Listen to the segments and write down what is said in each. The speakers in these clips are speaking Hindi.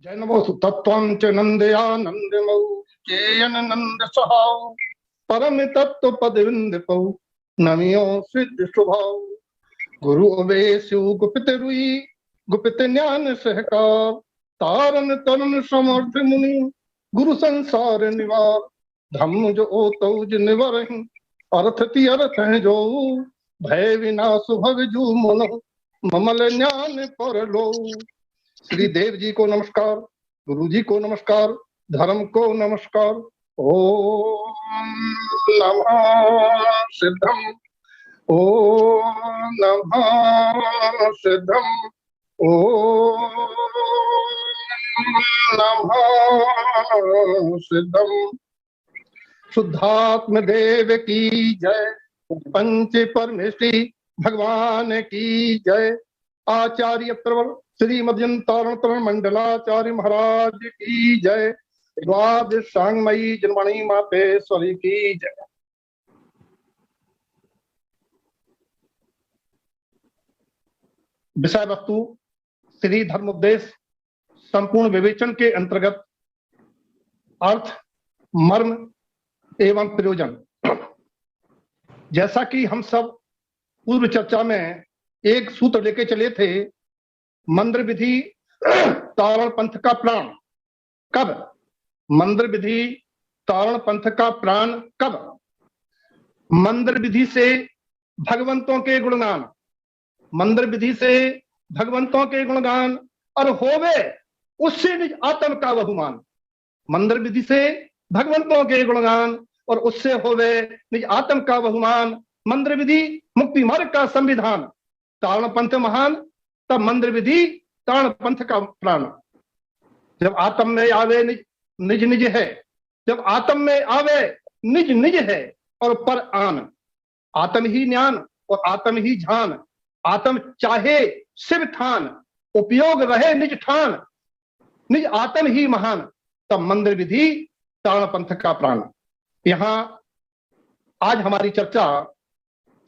जय नमोस्तु तत्त्वं च नन्दयानन्दमौ चेयन नंद सहाौ परम तत्व पद विंदपौ नमियो सिद्ध स्वभाव गुरु अवेशु गुपित रुई गुपित ज्ञान सहकार तारन तरुण समर्थ मुनि गुरु संसार निवार धम्म जो ओतौ निवर अर्थ ति अर्थ है जो भय विनाश भव जू मन ममल ज्ञान पर लो। श्री देव जी को नमस्कार, गुरु जी को नमस्कार, धर्म को नमस्कार। ओम नमः सिद्धम, ओम नमः सिद्धम, ओम नमः सिद्धम। शुद्धात्म देव की जय, पंच परमेश्वरी भगवान की जय। आचार्य प्रवर श्रीमद तारण तरण मंडलाचार्य महाराज की जय। द्वादश सांगमयी जन्मणि मातेश्वरी की जय। विषय वस्तु श्री धर्मोपदेश संपूर्ण विवेचन के अंतर्गत अर्थ, मर्म एवं प्रयोजन। जैसा कि हम सब पूर्व चर्चा में एक सूत्र लेके चले थे, मंत्र विधि तारण पंथ का प्राण कब? मंत्र विधि तारण पंथ का प्राण कब? मंत्र विधि से भगवंतों के गुणगान, मंत्र विधि से भगवंतों के गुणगान और होवे उससे निज आत्म का बहुमान। मंत्र विधि से भगवंतों के गुणगान और उससे होवे निज आत्म का बहुमान। मंत्र विधि मुक्ति मार्ग का संविधान, तारण पंथ महान तब मंत्र विधि तारण पंथ का प्राण। जब आत्म में आवे निज निज है, जब आत्म में आवे निज निज है और पर आन। आत्म ही ज्ञान और आत्म ही झान, आत्म चाहे शिव थान, उपयोग रहे निज ठान, निज आत्म ही महान तब मंत्र विधि तारण पंथ का प्राण। यहां आज हमारी चर्चा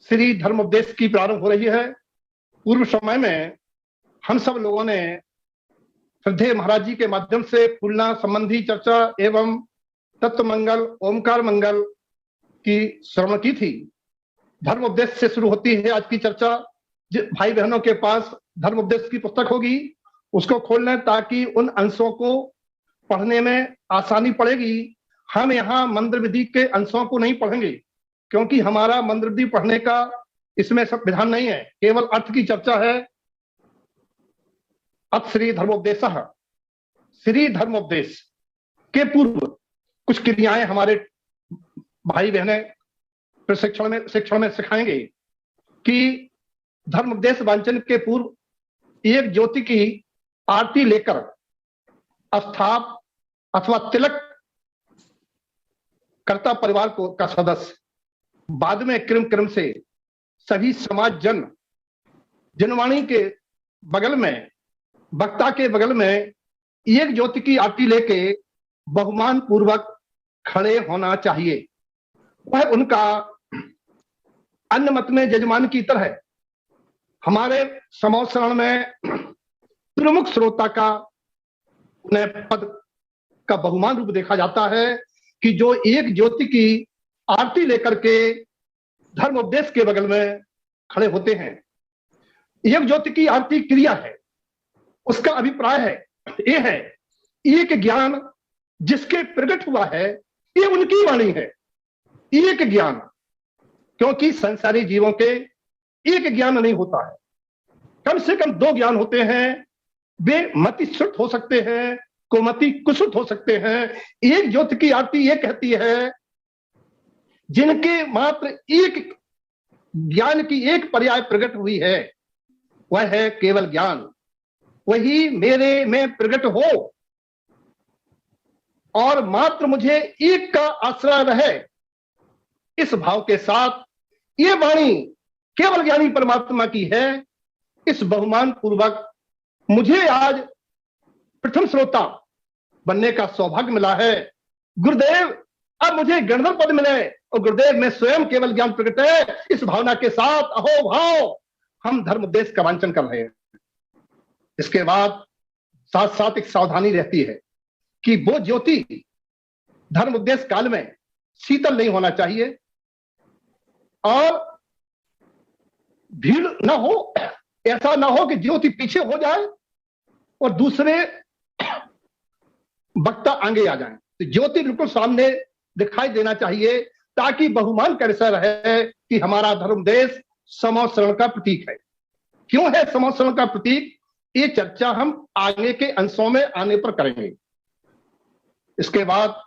श्री धर्मोपदेश की प्रारंभ हो रही है। पूर्व समय में हम सब लोगों ने श्रद्धेय महाराज जी के माध्यम से फूलना संबंधी चर्चा एवं तत्व मंगल, ओमकार मंगल की श्रवण की थी। धर्मोपदेश से शुरू होती है आज की चर्चा। भाई बहनों के पास धर्मोपदेश की पुस्तक होगी, उसको खोल लें ताकि उन अंशों को पढ़ने में आसानी पड़ेगी। हम यहाँ मंत्र विधि के अंशों को नहीं पढ़ेंगे क्योंकि हमारा मंत्र विधि पढ़ने का इसमें सब विधान नहीं है, केवल अर्थ की चर्चा है। अथ श्री धर्मोपदेश, श्री धर्मोपदेश के पूर्व कुछ क्रियाएं हमारे भाई बहने शिक्षण में सिखाएंगे कि धर्मोपदेश वांचन के पूर्व एक ज्योति की आरती लेकर स्थाप अथवा तिलक कर्ता परिवार को का सदस्य, बाद में क्रम क्रम से सभी समाज जन जनवाणी के बगल में, वक्ता के बगल में एक ज्योति की आरती लेके बहुमान पूर्वक खड़े होना चाहिए। वह उनका अन्य मत में यजमान की तरह हमारे समोत्सरण में प्रमुख श्रोता का उन्हें पद का बहुमान रूप देखा जाता है कि जो एक ज्योति की आरती लेकर के धर्मोपदेश के बगल में खड़े होते हैं। एक ज्योति की आरती क्रिया है, उसका अभिप्राय है ये है एक ज्ञान जिसके प्रकट हुआ है, ये उनकी वाणी है। एक ज्ञान, क्योंकि संसारी जीवों के एक ज्ञान नहीं होता है, कम से कम दो ज्ञान होते हैं। वे मति श्रुत हो सकते हैं, कुमति कुश्रुत हो सकते हैं। एक ज्योति की आरती ये कहती है जिनके मात्र एक ज्ञान की एक पर्याय प्रकट हुई है, वह है केवल ज्ञान। वही मेरे में प्रकट हो और मात्र मुझे एक का आश्रय रहे, इस भाव के साथ ये वाणी केवल ज्ञानी परमात्मा की है। इस बहुमान पूर्वक मुझे आज प्रथम श्रोता बनने का सौभाग्य मिला है। गुरुदेव अब मुझे गणधर पद मिले और गुरुदेव में स्वयं केवल ज्ञान प्रकट है, इस भावना के साथ अहो भाव हम धर्मोपदेश का वांचन कर रहे हैं। इसके बाद साथ साथ एक सावधानी रहती है कि वो ज्योति धर्म उपदेश काल में शीतल नहीं होना चाहिए और भीड़ ना हो, ऐसा ना हो कि ज्योति पीछे हो जाए और दूसरे वक्ता आगे आ जाएं। तो ज्योति बिल्कुल सामने दिखाई देना चाहिए ताकि बहुमान कर ऐसा रहे कि हमारा धर्म देश समोसरण का प्रतीक है। क्यों है समोसरण का प्रतीक? ये चर्चा हम आगे के अंशों में आने पर करेंगे। इसके बाद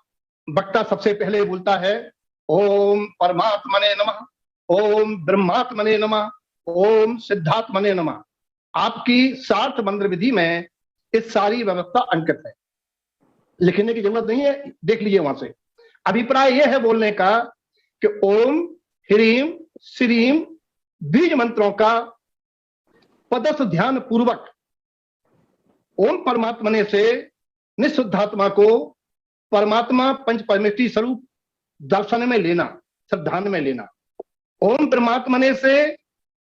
वक्ता सबसे पहले बोलता है ओम परमात्मने नमः, ओम ब्रह्मात्मने नमः, ओम सिद्धात्मने नमः। आपकी सार्थ मंत्र विधि में इस सारी व्यवस्था अंकित है, लिखने की जरूरत नहीं है, देख लीजिए वहां से। अभिप्राय यह है बोलने का कि ओम ह्रीम श्रीम बीज मंत्रों का पदस्थ ध्यान पूर्वक ओम परमात्मने से निशुद्धात्मा को परमात्मा पंच परमेष्टि स्वरूप दर्शन में लेना, श्रद्धान में लेना। ओम परमात्मने से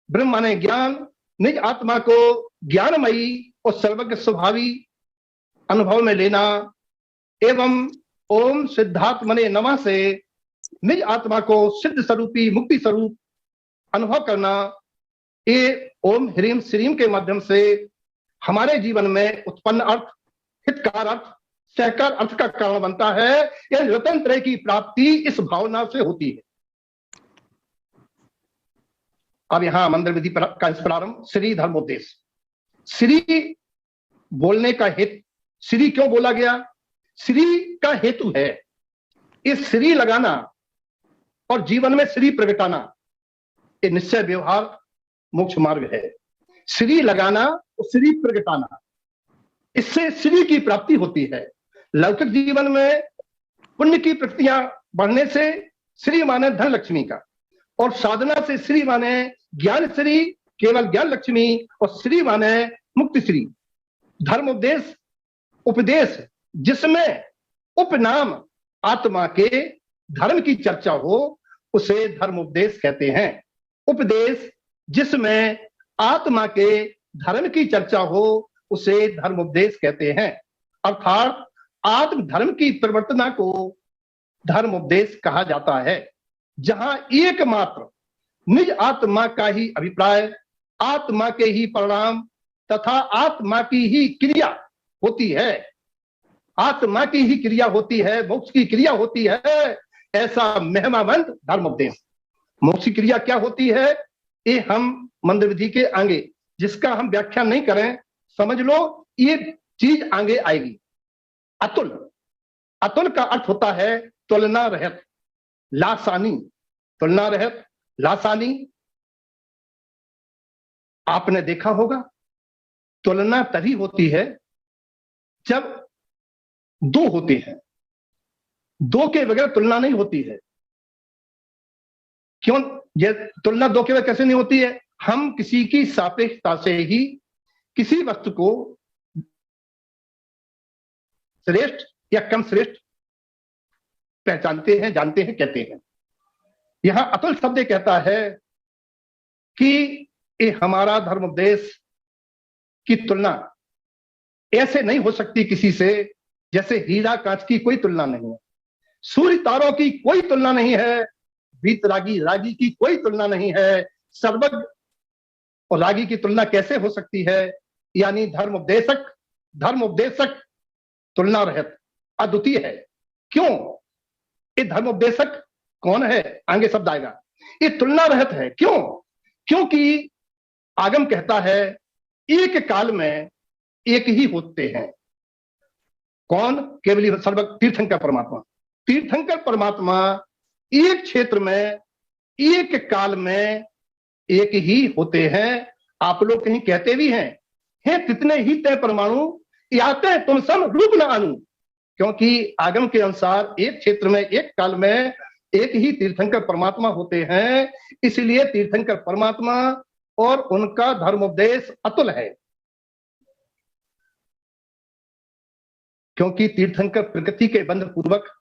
ब्रह्म माने ज्ञान, निज आत्मा को ज्ञानमयी और सर्वज्ञ स्वभावी अनुभव में लेना। एवं ओम सिद्धात्मने नमः से निज आत्मा को सिद्ध स्वरूपी मुक्ति स्वरूप अनुभव करना। ये ओम ह्रीम श्रीम के माध्यम से हमारे जीवन में उत्पन्न अर्थ, हितकार अर्थ, सहकार अर्थ का कारण बनता है। यह रतन त्रय की प्राप्ति इस भावना से होती है। अब यहां मंत्र विधि का प्रारंभ। श्री धर्मोपदेश। श्री बोलने का हेतु, श्री क्यों बोला गया? श्री का हेतु है इस श्री लगाना और जीवन में श्री प्रगटाना, ये निश्चय व्यवहार मोक्ष मार्ग है। श्री लगाना और श्री प्रगटाना, इससे श्री की प्राप्ति होती है। लौकिक जीवन में पुण्य की प्रक्रिया बढ़ने से श्री माने धन लक्ष्मी का, और साधना से श्री माने ज्ञान श्री, केवल ज्ञान लक्ष्मी, और श्री माने मुक्ति श्री। धर्म उपदेश, उपदेश जिसमें उपनाम आत्मा के धर्म की चर्चा हो उसे धर्म उपदेश कहते हैं। उपदेश जिसमें आत्मा के धर्म की चर्चा हो उसे धर्म उपदेश कहते हैं। अर्थात आत्म धर्म की प्रवर्तना को धर्म उपदेश कहा जाता है, जहां एकमात्र निज आत्मा का ही अभिप्राय, आत्मा के ही परिणाम तथा आत्मा की ही क्रिया होती है। आत्मा की ही क्रिया होती है, मोक्ष की क्रिया होती है, ऐसा महिमावंत धर्म उपदेश। मोक्ष की क्रिया क्या होती है ये हम मंत्र विधि के आगे, जिसका हम व्याख्या नहीं करें, समझ लो ये चीज आगे आएगी। अतुल, अतुल का अर्थ होता है तुलना रहित, लासानी। तुलना रहित, लासानी। आपने देखा होगा तुलना तभी होती है जब दो होते हैं, दो के बगैर तुलना नहीं होती है। क्यों ये तुलना दो के बगैर कैसे नहीं होती है? हम किसी की सापेक्षता से ही किसी वस्तु को श्रेष्ठ या कम श्रेष्ठ पहचानते हैं, जानते हैं, कहते हैं। यहां अतुल शब्द कहता है कि ये हमारा धर्म उपदेश की तुलना ऐसे नहीं हो सकती किसी से जैसे हीरा कांच की कोई तुलना नहीं है, सूर्य तारों की कोई तुलना नहीं है, वीतरागी रागी की कोई तुलना नहीं है। सर्वज्ञ और रागी की तुलना कैसे हो सकती है? यानी धर्म उपदेशक तुलना रहित अद्वितीय है। क्यों? ये धर्म उपदेशक कौन है? आगे शब्द आएगा। ये तुलना रहित है। क्यों? क्योंकि आगम कहता है एक काल में एक ही होते हैं। कौन? केवली सर्वज्ञ तीर्थंकर परमात्मा। तीर्थंकर परमात्मा एक क्षेत्र में एक काल में एक ही होते हैं। आप लोग कहीं कहते भी हैं, हे कितने ही तय परमाणु याते तुम सम रूप न आनु। क्योंकि आगम के अनुसार एक क्षेत्र में एक काल में एक ही तीर्थंकर परमात्मा होते हैं, इसलिए तीर्थंकर परमात्मा और उनका धर्म उपदेश अतुल है। क्योंकि तीर्थंकर प्रकृति के बंध पूर्वक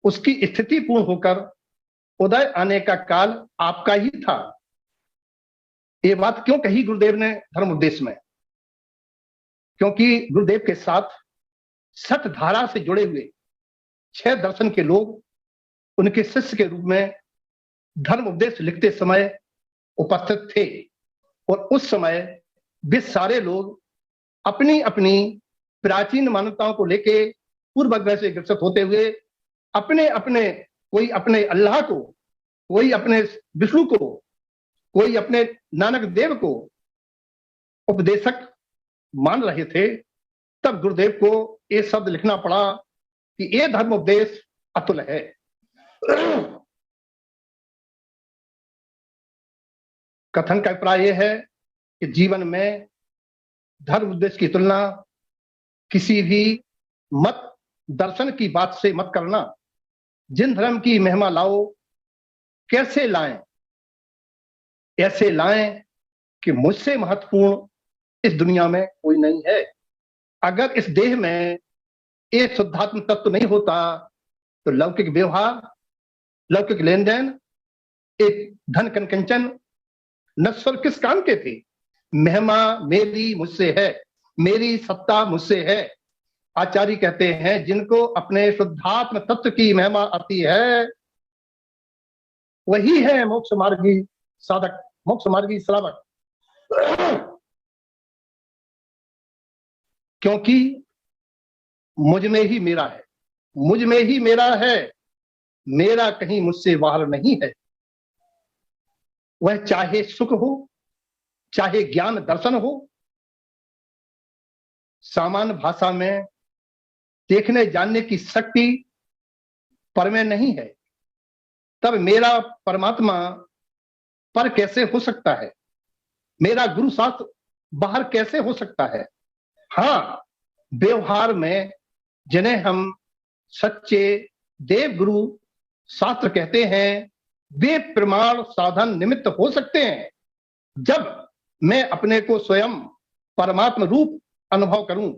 उसकी स्थिति पूर्ण होकर उदय आने का काल आपका ही था। ये बात क्यों कही गुरुदेव ने धर्म उपदेश में? क्योंकि गुरुदेव के साथ सत धारा से जुड़े हुए 6 दर्शन के लोग उनके शिष्य के रूप में धर्म उपदेश लिखते समय उपस्थित थे, और उस समय वे सारे लोग अपनी अपनी प्राचीन मान्यताओं को लेके पूर्वाग्रह से ग्रसित होते हुए अपने अपने, कोई अपने अल्लाह को, कोई अपने विष्णु को, कोई अपने नानक देव को उपदेशक मान रहे थे। तब गुरुदेव को ये शब्द लिखना पड़ा कि ये धर्म उपदेश अतुल है। कथन का अभिप्राय यह है कि जीवन में धर्म उपदेश की तुलना किसी भी मत दर्शन की बात से मत करना। जिन धर्म की महिमा लाओ, कैसे लाएं? ऐसे लाएं कि मुझसे महत्वपूर्ण इस दुनिया में कोई नहीं है। अगर इस देह में एक शुद्धात्म तत्व नहीं होता तो लौकिक व्यवहार, लौकिक लेन देन, एक धन कंचन नश्वर किस काम के थे? महिमा मेरी मुझसे है, मेरी सत्ता मुझसे है। आचार्य कहते हैं जिनको अपने शुद्धात्म तत्व की महिमा आती है वही है मोक्ष मार्गी साधक, मोक्ष मार्गी श्रावक। क्योंकि मुझ में ही मेरा है, मुझ में ही मेरा है, मेरा कहीं मुझसे बाहर नहीं है। वह चाहे सुख हो, चाहे ज्ञान दर्शन हो, सामान्य भाषा में देखने जानने की शक्ति पर में नहीं है, तब मेरा परमात्मा पर कैसे हो सकता है? मेरा गुरु शास्त्र बाहर कैसे हो सकता है? हाँ, व्यवहार में जिन्हें हम सच्चे देव गुरु शास्त्र कहते हैं वे प्रमाण साधन निमित्त हो सकते हैं। जब मैं अपने को स्वयं परमात्मा रूप अनुभव करूं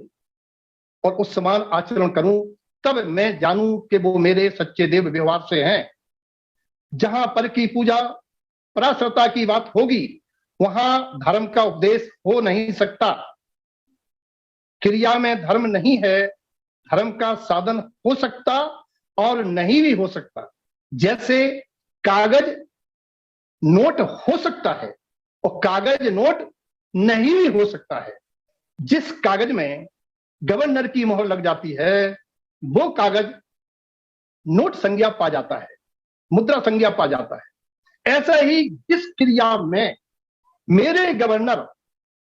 और उस समान आचरण करूं, तब मैं जानूं कि वो मेरे सच्चे देव व्यवहार से हैं। जहां पर की पूजा पराश्रता की बात होगी वहां धर्म का उपदेश हो नहीं सकता। क्रिया में धर्म नहीं है, धर्म का साधन हो सकता और नहीं भी हो सकता। जैसे कागज नोट हो सकता है और कागज नोट नहीं भी हो सकता है। जिस कागज में गवर्नर की मोहर लग जाती है वो कागज नोट संज्ञा पा जाता है, मुद्रा संज्ञा पा जाता है। ऐसा ही जिस क्रिया में मेरे गवर्नर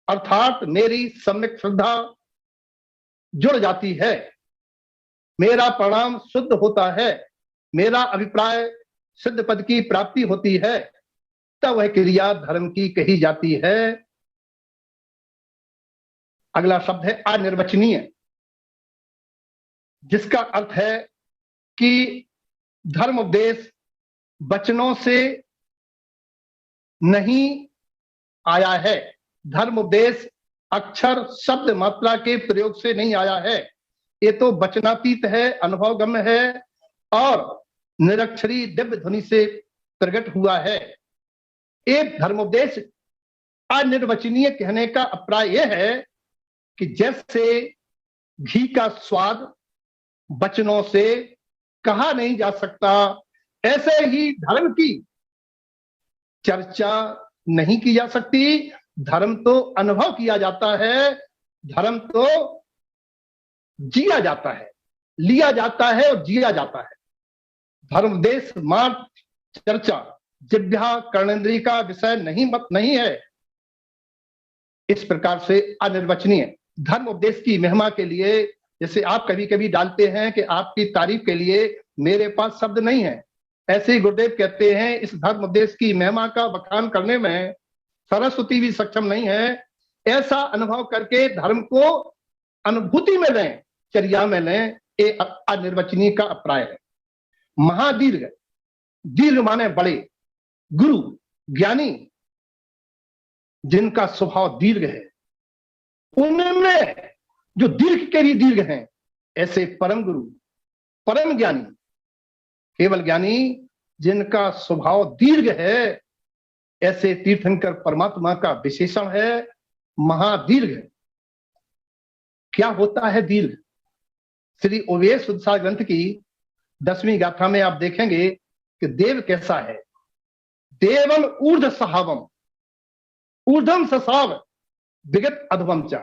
अर्थात मेरी सम्यक श्रद्धा जुड़ जाती है, मेरा परिणाम शुद्ध होता है, मेरा अभिप्राय सिद्ध पद की प्राप्ति होती है, तब वह क्रिया धर्म की कही जाती है। अगला शब्द है अनिर्वचनीय, जिसका अर्थ है कि धर्म उपदेश वचनों से नहीं आया है, धर्म उपदेश अक्षर शब्द मात्रा के प्रयोग से नहीं आया है। ये तो वचनातीत है, अनुभवगम्य है और निरक्षरी दिव्य ध्वनि से प्रकट हुआ है। एक धर्मोपदेश अनिर्वचनीय कहने का अभिप्राय यह है कि जैसे घी का स्वाद वचनों से कहा नहीं जा सकता, ऐसे ही धर्म की चर्चा नहीं की जा सकती। धर्म तो अनुभव किया जाता है, धर्म तो जिया जाता है, लिया जाता है और जिया जाता है। धर्मोपदेश मात्र चर्चा जिह्वा कर्णेंद्रिय का विषय नहीं है। इस प्रकार से अनिर्वचनीय धर्म उपदेश की महिमा के लिए, जैसे आप कभी कभी डालते हैं कि आपकी तारीफ के लिए मेरे पास शब्द नहीं है, ऐसे ही गुरुदेव कहते हैं इस धर्म उपदेश की महिमा का बखान करने में सरस्वती भी सक्षम नहीं है। ऐसा अनुभव करके धर्म को अनुभूति में लें, चर्या में लें, ये अनिर्वचनीय का अभिप्राय है। महादीर्घ, दीर्घ माने बड़े, गुरु ज्ञानी जिनका स्वभाव दीर्घ है, उनमें जो दीर्घ के भी दीर्घ हैं, ऐसे परम गुरु, परम ज्ञानी, केवल ज्ञानी जिनका स्वभाव दीर्घ है, ऐसे तीर्थंकर परमात्मा का विशेषण है महादीर्घ। क्या होता है दीर्घ? श्री ओवेश शुद्धसार ग्रंथ की 10वीं गाथा में आप देखेंगे कि देव कैसा है। देवम ऊर्ध सहावम ऊर्धम ससाव विगत अधवम चा।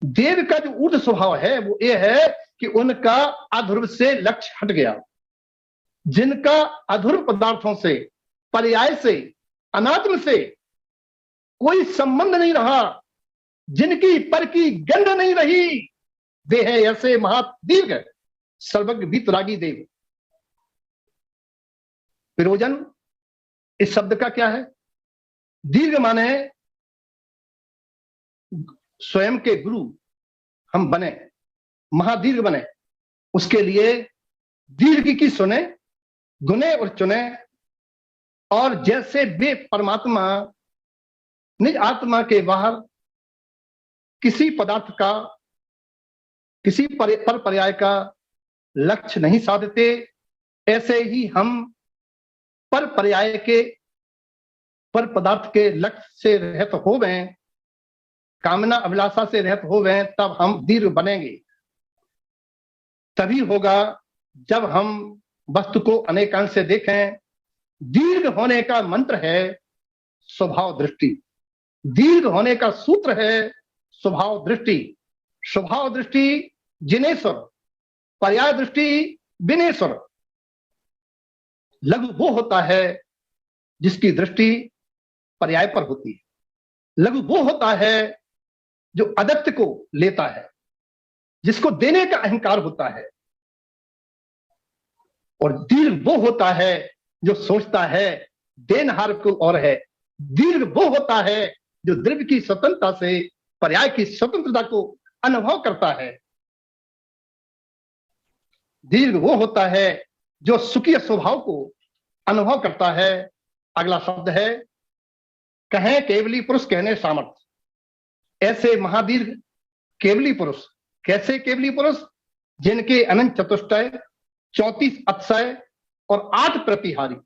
देव का जो ऊर्ध स्वभाव है वो ये है कि उनका अध्रुव से लक्ष्य हट गया, जिनका अध्रुव पदार्थों से, पर्याय से, अनात्म से कोई संबंध नहीं रहा, जिनकी पर की गंध नहीं रही, वे है ऐसे महादीर्घ सर्वज्ञ वीतरागी देव। प्रयोजन इस शब्द का क्या है? दीर्घ माने स्वयं के गुरु हम बने, महादीर्घ बने, उसके लिए दीर्घ की सुने, गुने और चुने, और जैसे वे परमात्मा निज आत्मा के बाहर किसी पदार्थ का, किसी पर पर्याय का लक्ष्य नहीं साधते, ऐसे ही हम पर पर्याय के, पर पदार्थ के लक्ष्य से रहित हो गए, कामना अभिलाषा से रहित हो गए, तब हम दीर्घ बनेंगे। तभी होगा जब हम वस्तु को अनेकांश से देखें। दीर्घ होने का मंत्र है स्वभाव दृष्टि, दीर्घ होने का सूत्र है स्वभाव दृष्टि। स्वभाव दृष्टि जिनेश्वर, पर्याय दृष्टि विनेश्वर। लघु वो होता है जिसकी दृष्टि पर्याय पर होती है, लघु वो होता है जो अदत्त को लेता है, जिसको देने का अहंकार होता है, और दीर्घ वो होता है जो सोचता है देनहार को और है। दीर्घ वो होता है जो द्रव्य की स्वतंत्रता से पर्याय की स्वतंत्रता को अनुभव करता है। दीर्घ वो होता है जो सुखी स्वभाव को अनुभव करता है। अगला शब्द है कहें केवली पुरुष कहने सामर्थ्य। ऐसे महादीर्घ केवली पुरुष। कैसे केवली पुरुष? जिनके अनंत चतुष्टय, 34 अतिशय और 8 प्रतिहारी,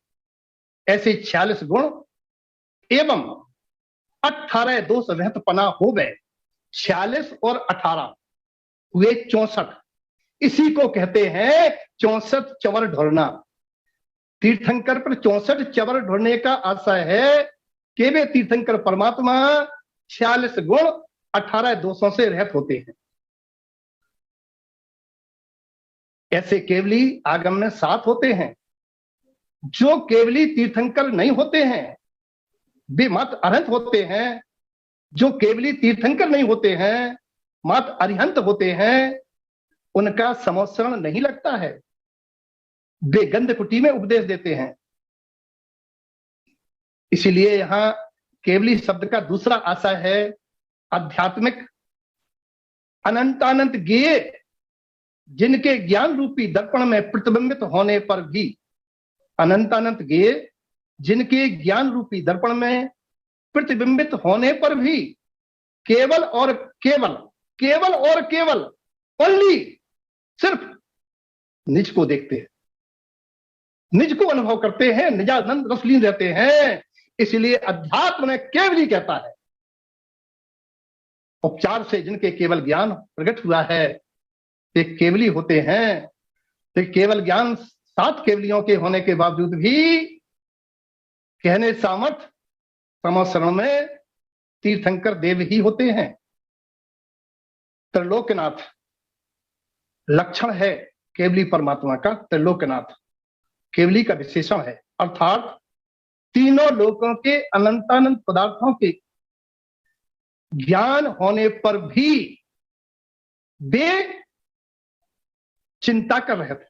ऐसे 46 गुण एवं 18 दोष रहित पना हो गए। 46 और 18 हुए 64। इसी को कहते हैं 64 चवर ढोरना। तीर्थंकर पर 64 चवर ढोरने का आशय है कि वे तीर्थंकर परमात्मा 46 गुण 18 दोषों से रहित होते हैं। ऐसे केवली आगम में 7 होते हैं। जो केवली तीर्थंकर नहीं होते हैं वे मत अरहंत होते हैं। जो केवली तीर्थंकर नहीं होते हैं मत अरिहंत होते हैं। उनका समोत्सरण नहीं लगता है, वे गंध कुटी में उपदेश देते हैं। इसीलिए यहां केवली शब्द का दूसरा आशय है आध्यात्मिक। अनंतानंत ज्ञेय, जिनके ज्ञान रूपी दर्पण में प्रतिबिंबित होने पर भी, अनंतानंत ज्ञेय जिनके ज्ञान रूपी दर्पण में प्रतिबिंबित होने पर भी केवल और केवल, केवल और केवल, ओनली सिर्फ निज को देखते हैं, निज को अनुभव करते हैं, निजानंद रसलीन रहते हैं। इसलिए अध्यात्म ने केवली कहता है। उपचार से जिनके केवल ज्ञान प्रकट हुआ है वे केवली होते हैं। तो केवल ज्ञान 7 केवलियों के होने के बावजूद भी कहने सामर्थ समोत्सरण में तीर्थंकर देव ही होते हैं। त्रिलोकनाथ लक्षण है केवली परमात्मा का। त्रिलोकनाथ केवली का विशेषण है, अर्थात तीनों लोकों के अनंतानंत पदार्थों के ज्ञान होने पर भी वे चिंता कर रहे थे।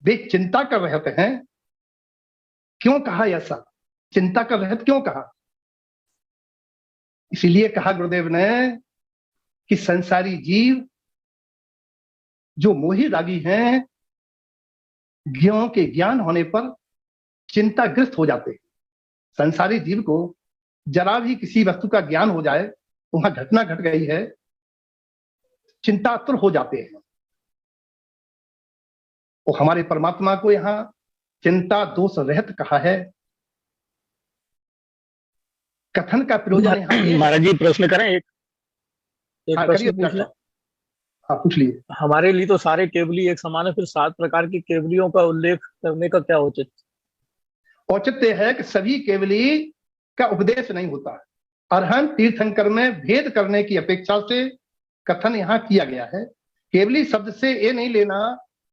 वे चिंता कर रहे हैं। क्यों कहा ऐसा? चिंता कर रहे थे क्यों कहा? इसीलिए कहा गुरुदेव ने कि संसारी जीव जो मोही रागी हैं, ज्ञों के ज्ञान होने पर चिंताग्रस्त हो जाते हैं। संसारी जीव को जरा भी किसी वस्तु का ज्ञान हो जाए, वहां घटना घट गई है, चिंतातुर हो जाते हैं। वो हमारे परमात्मा को यहां चिंता दोष रहित कहा है। कथन का प्रयोजन यहाँ महाराज जी प्रश्न करें एक? एक हाँ प्रश्न करिए पूछ डॉक्टर लें। साहब। हाँ पूछ लीजिए। हमारे लिए तो सारे केवली एक समान है, फिर 7 प्रकार की केवलियों का उल्लेख करने का क्या उचित? औचित्य है कि सभी केवली का उपदेश नहीं होता। अरहंत तीर्थंकर में भेद करने की अपेक्षा से कथन यहाँ किया गया है। केवली शब्द से ये नहीं लेना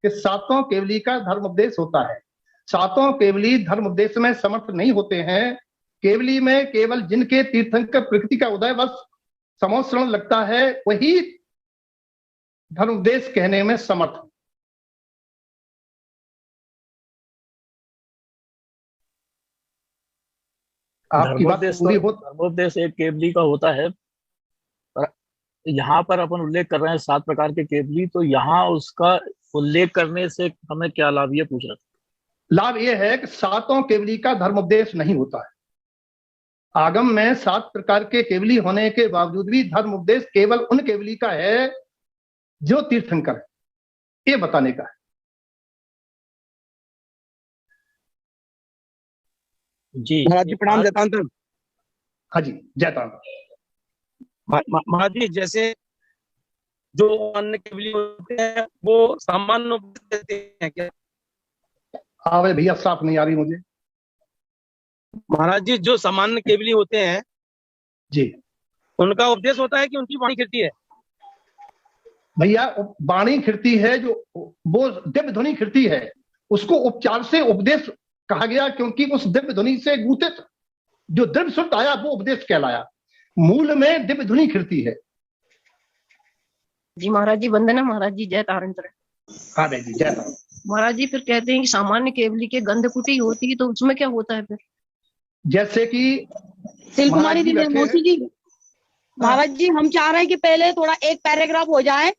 कि सातों केवली का धर्म उपदेश होता है। सातों केवली धर्म उपदेश में समर्थ नहीं होते हैं। केवली में केवल जिनके तीर्थंकर प्रकृति का उदय बस समोत्सरण लगता है वही धर्म उपदेश कहने में समर्थ है। आपकी बात पूरी हो। धर्मोपदेश एक केवली का होता है, पर यहाँ पर अपन उल्लेख कर रहे हैं 7 प्रकार के केवली, तो यहाँ उसका उल्लेख करने से हमें क्या लाभ, ये पूछ रहा था। लाभ यह है कि सातों केवली का धर्म उपदेश नहीं होता है। आगम में 7 प्रकार के केवली होने के बावजूद भी धर्म उपदेश केवल उन केवली का है जो तीर्थंकर है, ये बताने का है। जी महाराज जी प्रणाम, जयतांतर। हाँ जी जयतांतर। महाराज जी, जैसे जो अन्य केवली होते हैं वो सामान्य उपदेश देते हैं क्या? आवे भैया साफ नहीं आ रही मुझे। महाराज जी, जो सामान्य केवली होते हैं जी उनका उपदेश होता है कि उनकी वाणी गिरती है? भैया वाणी खिड़ती है, जो वो दिव्य ध्वनि खिड़ती है उसको उपचार से उपदेश कहा गया, क्योंकि उस दिव्य ध्वनि से गूथित जो दिव्य शुद्ध आया वो उपदेश कहलाया। मूल में दिव्य ध्वनि खिड़ती है। जी महाराज जी वंदना। महाराज जी जय तारंतर। हाँ भाई जी जय तारंतर। महाराज जी फिर कहते हैं कि सामान्य केवली के गंधकुटी होती है, तो उसमें क्या होता है फिर? जैसे कि तिल कुमारी महाराज जी दी बैठे मौसी हैं। जी, महाराज जी हम चाह रहे हैं कि पहले थोड़ा एक पैराग्राफ हो जाए,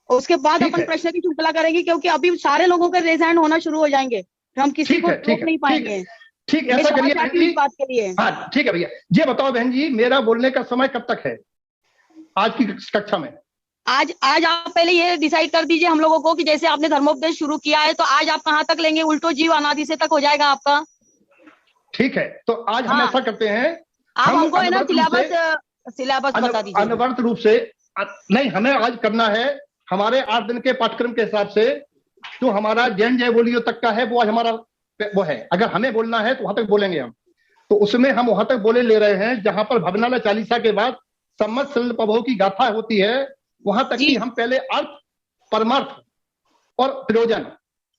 उसके बाद ठीक अपन है। प्रश्न की श्रृंखला करेंगे, क्योंकि अभी सारे लोगों के रेज हैंड होना शुरू हो जाएंगे, फिर हम किसी ठीक को है, ठीक रोक है, नहीं ठीक पाएंगे। है, ठीक ये ऐसा करिए समाचार बहन की जी। इस बात के लिए। हाँ ठीक है भैया। ये बताओ बहन जी, मेरा बोलने का समय कब तक है आज की कक्षा में? आज आप पहले ये डिसाइड कर दीजिए हम लोगों को कि जैसे आपने धर्मोपदेश शुरू किया है तो आज आप कहाँ तक लेंगे? उल्टो जीव अनादि से तक हो जाएगा आपका। ठीक है, तो आज हम हाँ। ऐसा करते हैं, आप हम हमको है ना अनवरत रूप से सिलेबस बता दीजिए। अनवरत रूप से नहीं, हमें आज करना है हमारे 8 दिन के पाठ्यक्रम के हिसाब से जो हमारा जैन जय बोलियो तक का है वो आज हमारा वो है। अगर हमें बोलना है तो वहां तक बोलेंगे हम, तो उसमें हम वहां तक बोले ले रहे हैं जहां पर भवनाला चालीसा के बाद सम्मत सलिल प्रभु की गाथा होती है, वहां तक की हम पहले अर्थ, परमार्थ और प्रयोजन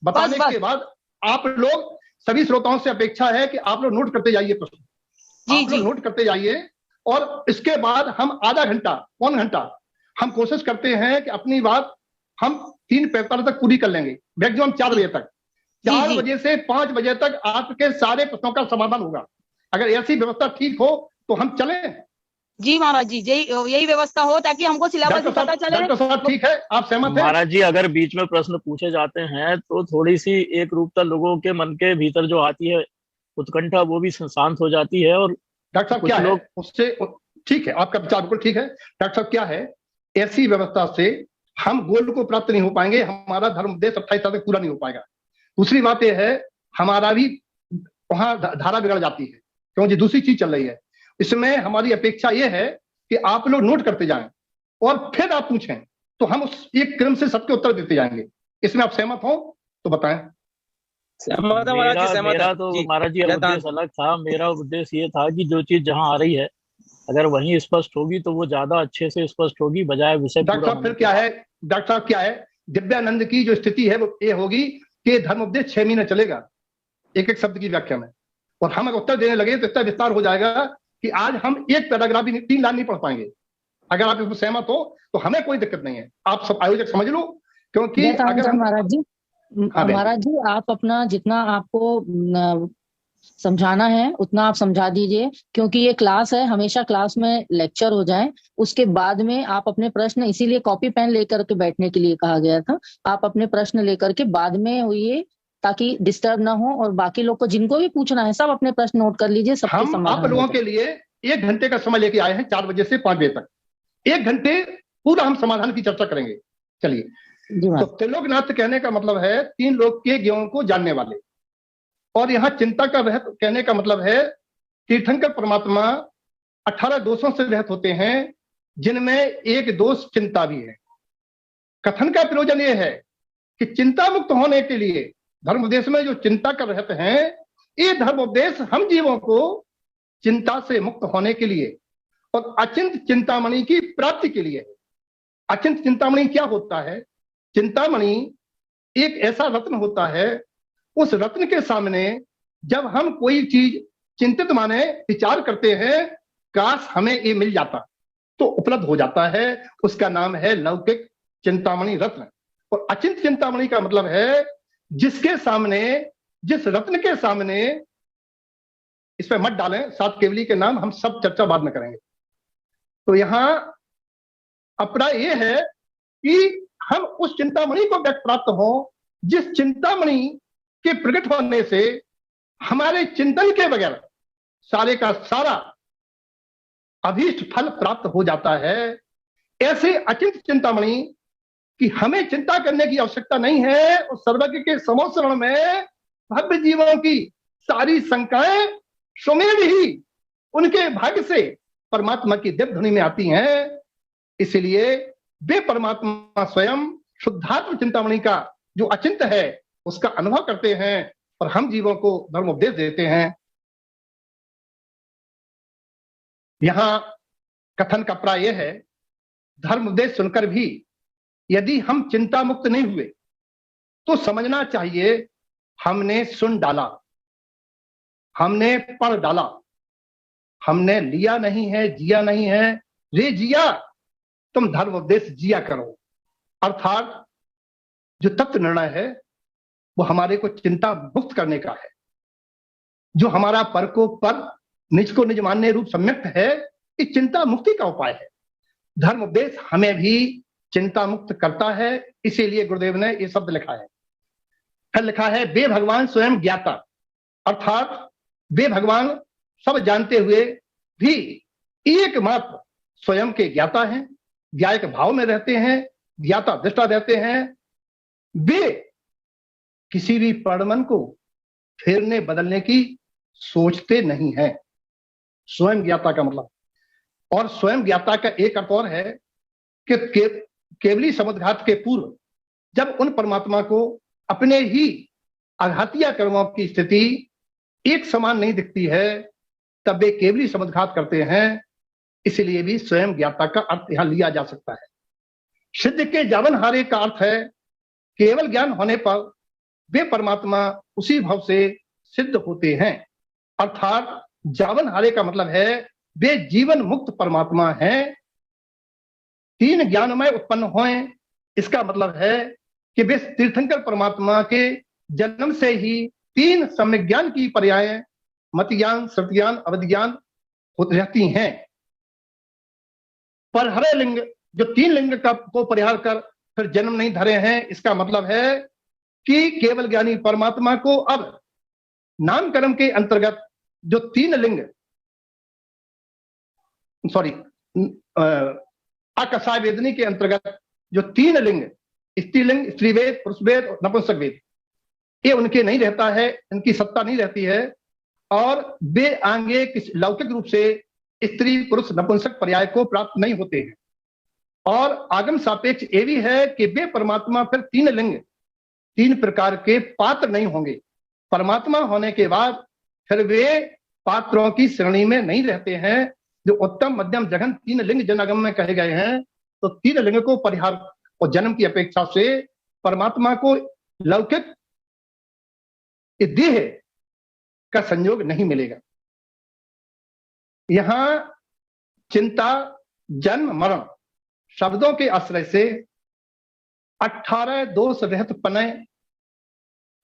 बताने बस। के बाद आप लोग सभी श्रोताओं से अपेक्षा है कि आप लोग नोट करते जाइए प्रश्न, आप लोग नोट करते जाइए, और इसके बाद हम आधा घंटा, पौन घंटा हम कोशिश करते हैं कि अपनी बात हम 3:45 तक पूरी कर लेंगे, मैक्सिमम 4 बजे तक। 4 बजे से 5 बजे तक आपके सारे प्रश्नों का समाधान होगा। अगर ऐसी व्यवस्था ठीक हो तो हम चलें। जी महाराज जी, यही व्यवस्था हो ताकि हमको सिलेबस भी पता चले। डॉक्टर साहब ठीक है, आप सहमत हैं? महाराज जी, अगर बीच में प्रश्न पूछे जाते हैं तो थोड़ी सी एक रूपता लोगों के मन के भीतर जो आती है उत्कंठा, वो भी शांत हो जाती है। और डॉक्टर साहब क्या है उससे? ठीक है, आपका विचार बिल्कुल ठीक है। डॉक्टर साहब क्या है, ऐसी व्यवस्था से हम गोल को प्राप्त नहीं हो पाएंगे, हमारा धर्म उद्देश्य 28 साल तक पूरा नहीं हो पाएगा। दूसरी बात यह है, हमारा भी वहां धारा बिगड़ जाती है, क्योंकि दूसरी चीज चल रही है। इसमें हमारी अपेक्षा यह है कि आप लोग नोट करते जाएं और फिर आप पूछें, तो हम उस एक क्रम से सबके उत्तर देते जाएंगे। इसमें आप सहमत हो तो बताएं। मेरा तो महाराज जी उद्देश्य अलग था। मेरा उद्देश्य ये था कि जो चीज जहाँ आ रही है अगर वहीं स्पष्ट होगी तो वो ज्यादा अच्छे से स्पष्ट होगी, बजाय विषय। डॉक्टर साहब फिर क्या है, डॉक्टर साहब क्या है, दिव्यानंद की जो स्थिति है वो ये होगी कि धर्म उपदेश 6 महीने चलेगा एक एक शब्द की व्याख्या में, और हम अगर उत्तर देने लगे तो इतना विस्तार हो जाएगा कि आज हम एक पैराग्राफ भी 3 लाइन नहीं पढ़ पाएंगे। अगर आप इसमें सहमत हो तो हमें कोई दिक्कत नहीं है, आप सब आयोजक समझ लो, क्योंकि अगर महाराज जी आप अपना जितना आपको समझाना है उतना आप समझा दीजिए, क्योंकि ये क्लास है, हमेशा क्लास में लेक्चर हो जाए, उसके बाद में आप अपने प्रश्न, इसीलिए कॉपी पेन लेकर के बैठने के लिए कहा गया था, आप अपने प्रश्न लेकर के बाद में हुई, ताकि डिस्टर्ब ना हो, और बाकी लोग को जिनको भी पूछना है सब अपने प्रश्न नोट कर लीजिए। हम आप लोगों के लिए 1 घंटे का समय लेके आए हैं, 4 बजे से 5 बजे तक 1 घंटे पूरा हम समाधान की चर्चा करेंगे। चलिए, तो त्रिलोकनाथ कहने का मतलब है 3 लोग के ज्ञान को जानने वाले, और यहाँ चिंता का रहत कहने का मतलब है तीर्थंकर परमात्मा 18 दोषों से रहत होते हैं, जिनमें एक दोष चिंता भी है। कथन का प्रयोजन यह है कि चिंता मुक्त होने के लिए धर्म उपदेश में जो चिंता कर रहते हैं, ये धर्म उपदेश हम जीवों को चिंता से मुक्त होने के लिए और अचिंत चिंतामणि की प्राप्ति के लिए। अचिंत चिंतामणि क्या होता है? चिंतामणि एक ऐसा रत्न होता है, उस रत्न के सामने जब हम कोई चीज चिंतित माने विचार करते हैं, काश हमें ये मिल जाता, तो उपलब्ध हो जाता है। उसका नाम है लौकिक चिंतामणि रत्न। और अचिंत चिंतामणि का मतलब है जिसके सामने, जिस रत्न के सामने, इस पर मत डालें, सात केवली के नाम हम सब चर्चा बाद में करेंगे। तो यहां अपना यह है कि हम उस चिंतामणि को प्राप्त हो, जिस चिंतामणि के प्रकट होने से हमारे चिंतन के बगैर सारे का सारा अभीष्ट फल प्राप्त हो जाता है। ऐसे अचिंत चिंतामणि कि हमें चिंता करने की आवश्यकता नहीं है, और सर्वज्ञ के समोसरण में भव्य जीवों की सारी शंकाएं स्वमेव ही उनके भाग्य से परमात्मा की दिव्य ध्वनि में आती हैं। इसलिए वे परमात्मा स्वयं शुद्धात्म चिंतामणि का जो अचिंत है उसका अनुभव करते हैं और हम जीवों को धर्म उपदेश देते हैं। यहां कथन का प्राय यह है, धर्म उपदेश सुनकर भी यदि हम चिंता मुक्त नहीं हुए तो समझना चाहिए हमने सुन डाला, हमने पढ़ डाला, हमने लिया नहीं है, जिया नहीं है। रे जिया, तुम धर्म उपदेश जिया करो। अर्थात जो तत्व निर्णय है वो हमारे को चिंता मुक्त करने का है। जो हमारा पर को पर, निज को निज मानने रूप सम्यक्त है, ये चिंता मुक्ति का उपाय है। धर्म उपदेश हमें भी चिंता मुक्त करता है। इसीलिए गुरुदेव ने ये शब्द लिखा है। फिर लिखा है वे भगवान स्वयं ज्ञाता, अर्थात वे भगवान सब जानते हुए भी एकमात्र स्वयं के ज्ञाता हैं, ज्ञायक भाव में रहते हैं, ज्ञाता दृष्टा रहते हैं। वे किसी भी परमन को फेरने बदलने की सोचते नहीं है। स्वयं ज्ञाता का मतलब, और स्वयं ज्ञाता का एक अर्थ और है कि केवली समुद्घात के पूर्व जब उन परमात्मा को अपने ही आघातिया कर्मों की स्थिति एक समान नहीं दिखती है, तब वे केवली समुद्घात करते हैं। इसलिए भी स्वयं ज्ञाता का अर्थ यहां लिया जा सकता है। सिद्ध के जावन हारे का अर्थ है केवल ज्ञान होने पर वे परमात्मा उसी भाव से सिद्ध होते हैं। अर्थात जावन हारे का मतलब है वे जीवन मुक्त परमात्मा हैं। तीन ज्ञानमय उत्पन्न होए, इसका मतलब है कि वे तीर्थंकर परमात्मा के जन्म से ही तीन सम्यक ज्ञान की पर्याय मत ज्ञान, श्रुति ज्ञान, अवध ज्ञान रहती हैं। पर हरे लिंग, जो तीन लिंग का को परिहार कर फिर जन्म नहीं धरे हैं, इसका मतलब है कि केवल ज्ञानी परमात्मा को अब नामकर्म के अंतर्गत जो तीन लिंग, सॉरी आकाशाय वेदनी के अंतर्गत जो तीन लिंग, स्त्रीलिंग, स्त्रीवेद, पुरुषवेद और नपुंसक वेद, ये उनके नहीं रहता है, इनकी सत्ता नहीं रहती है। और वे आगे किस लौकिक रूप से स्त्री पुरुष नपुंसक पर्याय को प्राप्त नहीं होते हैं। और आगम सापेक्ष ये भी है कि वे परमात्मा फिर तीन लिंग, तीन प्रकार के पात्र नहीं होंगे। परमात्मा होने के बाद फिर वे पात्रों की श्रेणी में नहीं रहते हैं। जो उत्तम मध्यम जघन तीन लिंग जनागम में कहे गए हैं, तो तीन लिंग को परिहार और जन्म की अपेक्षा से परमात्मा को लौकिक देह का संयोग नहीं मिलेगा। यहां चिंता, जन्म, मरण शब्दों के आश्रय से 18 दोष रहित पने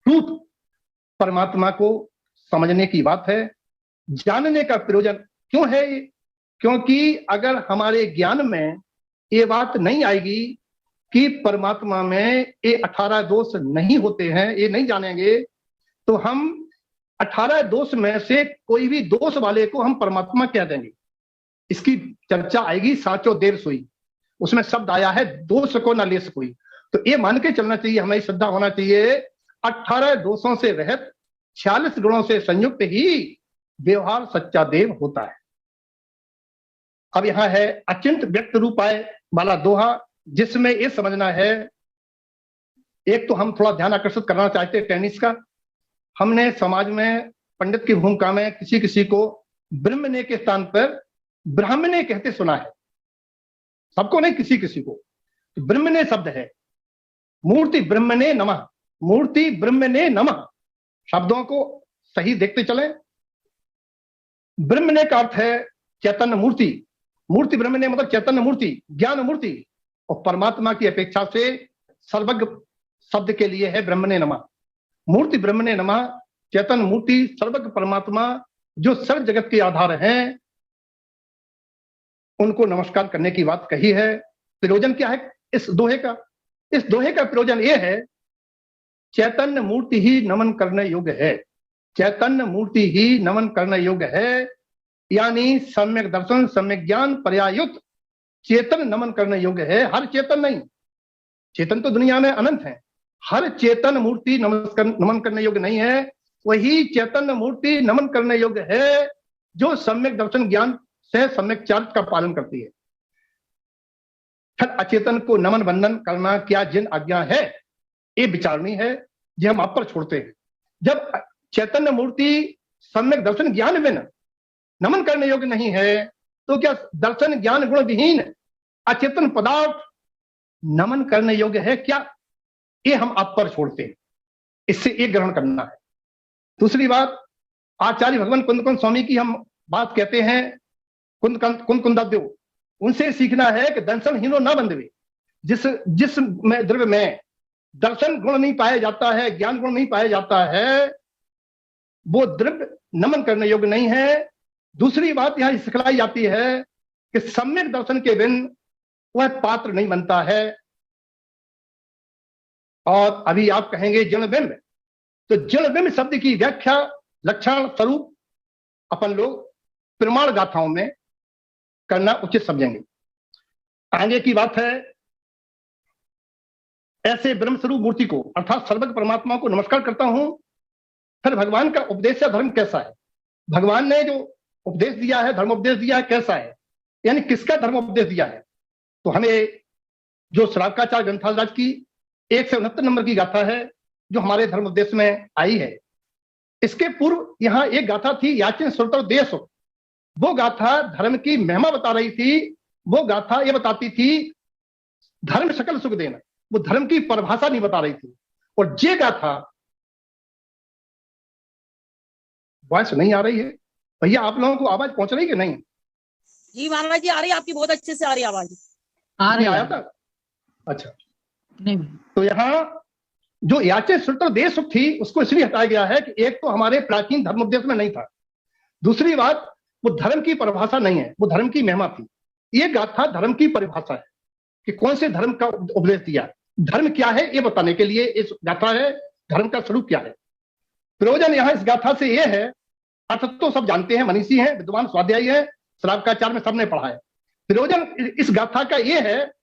रूप परमात्मा को समझने की बात है। जानने का प्रयोजन क्यों है? क्योंकि अगर हमारे ज्ञान में ये बात नहीं आएगी कि परमात्मा में ये 18 दोष नहीं होते हैं, ये नहीं जानेंगे, तो हम 18 दोष में से कोई भी दोष वाले को हम परमात्मा कह देंगे। इसकी चर्चा आएगी साचो देर सोई, उसमें शब्द आया है दोष को न लेस कोई। तो ये मान के चलना चाहिए, हमें श्रद्धा होना चाहिए 18 दोषों से रहित 46 गुणों से संयुक्त ही व्यवहार सच्चा देव होता है। अब यहाँ है अचिंत व्यक्त रूपाय वाला दोहा, जिसमें ये समझना है, एक तो हम थोड़ा ध्यान आकर्षित करना चाहते हैं टेनिस का। हमने समाज में पंडित की भूमिका में किसी किसी को ब्रह्मने के स्थान पर ब्राह्मणे कहते सुना है, सबको नहीं, किसी किसी को। ब्रह्मणे शब्द है, मूर्ति ब्रह्मणे नमः, मूर्ति ब्रह्मणे नमः, शब्दों को सही देखते चले। ब्रह्मणे का अर्थ है चैतन्य मूर्ति, मूर्ति ब्रह्मणे मतलब चैतन्य मूर्ति, ज्ञान मूर्ति, और परमात्मा की अपेक्षा से सर्वज्ञ शब्द के लिए है ब्रह्मणे नमः। मूर्ति ब्रह्मणे नमः, चैतन्य मूर्ति, सर्वज्ञ परमात्मा जो सर्व जगत के आधार हैं, उनको नमस्कार करने की बात कही है। प्रयोजन क्या है इस दोहे का? इस दोहे का प्रयोजन यह है, चैतन्य मूर्ति ही नमन करने योग्य है, चैतन्य मूर्ति ही नमन करने योग्य है, यानी सम्यक दर्शन, सम्यक ज्ञान, पर्यायुक्त चेतन नमन करने योग्य है। हर चेतन नहीं, चेतन तो दुनिया में अनंत है, हर चेतन मूर्ति नमन करने योग्य नहीं है। वही चैतन्य मूर्ति नमन करने योग्य है जो सम्यक दर्शन ज्ञान से सम्यक चारित्र का पालन करती है। फिर अचेतन को नमन वंदन करना क्या जिन आज्ञा है, ये विचारणी है, जो हम आप पर छोड़ते हैं। जब चैतन्य मूर्ति सम्यक दर्शन ज्ञान बिन नमन करने योग्य नहीं है, तो क्या दर्शन ज्ञान गुण विहीन अचेतन पदार्थ नमन करने योग्य है क्या? ये हम आप पर छोड़ते हैं, इससे एक ग्रहण करना है। दूसरी बात, आचार्य भगवान कुंद स्वामी की हम बात कहते हैं, कुंदादेव, उनसे सीखना है कि दर्शन हीनो न बंधवे। जिस में द्रव्य में दर्शन गुण नहीं पाया जाता है, ज्ञान गुण नहीं पाया जाता है, वो द्रव्य नमन करने योग्य नहीं है। दूसरी बात यहां सिखलाई जाती है कि सम्यक दर्शन के बिन वह पात्र नहीं बनता है। और अभी आप कहेंगे जड़ बिंब, तो जड़ बिंब शब्द की व्याख्या लक्षण स्वरूप अपन लोग प्रमाण गाथाओं में करना उचित समझेंगे। आगे की बात है, ऐसे ब्रह्म स्वरूप मूर्ति को अर्थात सर्वज्ञ परमात्मा को नमस्कार करता हूं। फिर भगवान का उपदेश या धर्म कैसा है? भगवान ने जो उपदेश दिया है, धर्म उपदेश दिया है, कैसा है, यानी किसका धर्म उपदेश दिया है? तो हमें जो श्रावकाचार्य ग्रंथराज की 169 नंबर की गाथा है, जो हमारे धर्म उपदेश में आई है, इसके पूर्व यहां एक गाथा थी, याचिन श्रोत्र देश। वो गाथा धर्म की महिमा बता रही थी। वो गाथा ये बताती थी धर्म सकल सुख देना, वो धर्म की परिभाषा नहीं बता रही थी। और ये गाथा, वॉइस नहीं आ रही है भैया, आप लोगों को आवाज पहुंच रही है कि नहीं? जी महाराज जी आ रही है, आपकी बहुत अच्छे से आ रही है आवाज। आ रही आया है। था? अच्छा, नहीं, तो यहाँ जो याचे श्रुतर देश थी, उसको इसलिए हटाया गया है कि एक तो हमारे प्राचीन धर्म उपदेश में नहीं था, दूसरी बात वो धर्म की परिभाषा नहीं है, वो धर्म की महिमा थी। ये गाथा धर्म की परिभाषा है कि कौन से धर्म का उपदेश दिया, धर्म क्या है ये बताने के लिए इस गाथा है, धर्म का स्वरूप क्या है। प्रयोजन यहाँ इस गाथा से ये है, अर्थ तो सब जानते हैं, मनीषी हैं, विद्वान स्वाध्यायी है, श्रावकाचार्य में सबने पढ़ा है। प्रयोजन इस गाथा का ये है,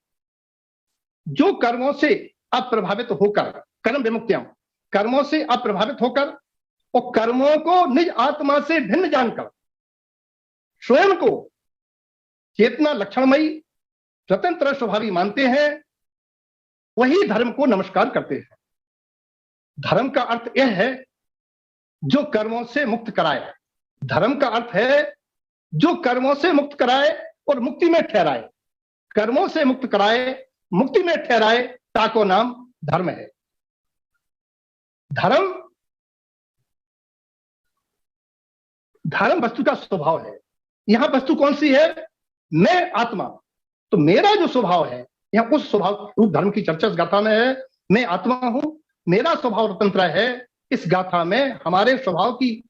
जो कर्मों से अप्रभावित होकर, कर्म विमुक्तियां, कर्मों से अप्रभावित होकर और कर्मों को निज आत्मा से भिन्न जानकर स्वयं को चेतना लक्षणमयी स्वतंत्र स्वभावी मानते हैं, वही धर्म को नमस्कार करते हैं। धर्म का अर्थ यह है जो कर्मों से मुक्त कराए। धर्म का अर्थ है जो कर्मों से मुक्त कराए और मुक्ति में ठहराए। कर्मों से मुक्त कराए, मुक्ति में ठहराए, ताको नाम धर्म है। धर्म वस्तु का स्वभाव है। यहां वस्तु कौन सी है? मैं आत्मा। तो मेरा जो स्वभाव है, यहां उस स्वभाव रूप धर्म की चर्चा इस गाथा में है। मैं आत्मा हूं, मेरा स्वभाव स्वतंत्र है। इस गाथा में हमारे स्वभाव की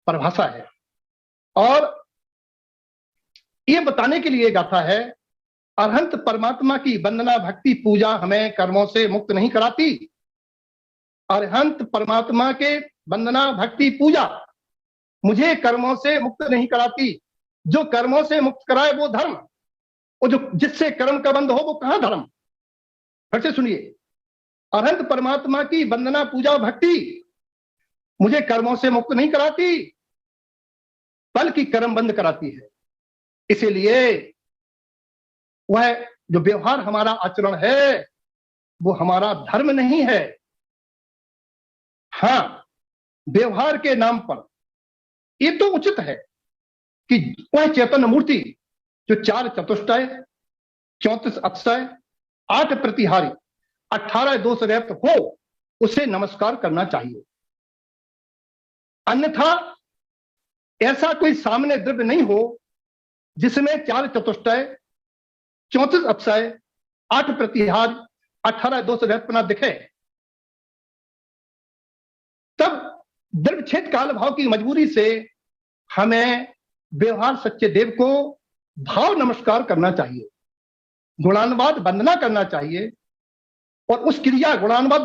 परिभाषा है और यह बताने के लिए गाथा है, अरहंत परमात्मा की वंदना भक्ति पूजा हमें कर्मों से मुक्त नहीं कराती। अरहंत परमात्मा के वंदना भक्ति पूजा मुझे कर्मों से मुक्त नहीं कराती। जो कर्मों से मुक्त कराए वो धर्म, और जो जिससे कर्म का बंध हो वो कहां धर्म? फिर से सुनिए, अरहंत परमात्मा की वंदना पूजा भक्ति मुझे कर्मों से मुक्त नहीं कराती, बल्कि कर्म बंद कराती है। इसीलिए वह जो व्यवहार हमारा आचरण है वो हमारा धर्म नहीं है। हाँ, व्यवहार के नाम पर ये तो उचित है कि वह चैतन्य मूर्ति जो 4 चतुष्टय, 34 अक्षय, 8 प्रतिहारी, 18 दोष रहित हो, उसे नमस्कार करना चाहिए। अन्यथा ऐसा कोई सामने द्रव्य नहीं हो जिसमें 4 चतुष्टय, 34 अक्षय, 8 प्रतिहार, 18 दोष रहितपना दिखे, तब द्रव्य छेद काल भाव की मजबूरी से हमें व्यवहार सच्चे देव को भाव नमस्कार करना चाहिए, गुणानुवाद वंदना करना चाहिए। और उस क्रिया गुणानुवाद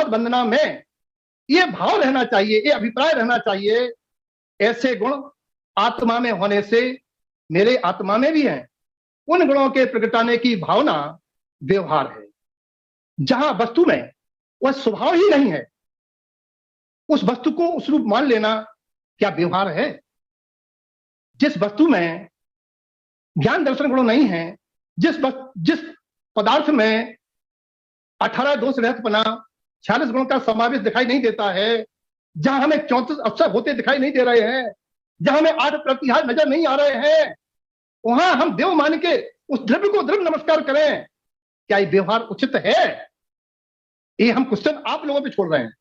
वंदना में ये भाव रहना चाहिए, ये अभिप्राय रहना चाहिए, ऐसे गुण आत्मा में होने से मेरे आत्मा में भी हैं, उन गुणों के प्रगटाने की भावना व्यवहार है। जहां वस्तु में वह स्वभाव ही नहीं है, उस वस्तु को उस रूप मान लेना क्या व्यवहार है? जिस वस्तु में ज्ञान दर्शन गुण नहीं है, जिस पदार्थ में 18 दोष रहितपना, 46 गुणों का समावेश दिखाई नहीं देता है, जहां हमें 34 अक्षर होते दिखाई नहीं दे रहे हैं, जहां हमें 8 प्रतिहार नजर नहीं आ रहे हैं, वहां हम देव मान के उस द्रव्य को द्रव्य नमस्कार करें, क्या ये व्यवहार उचित है? ये हम क्वेश्चन आप लोगों पे छोड़ रहे हैं,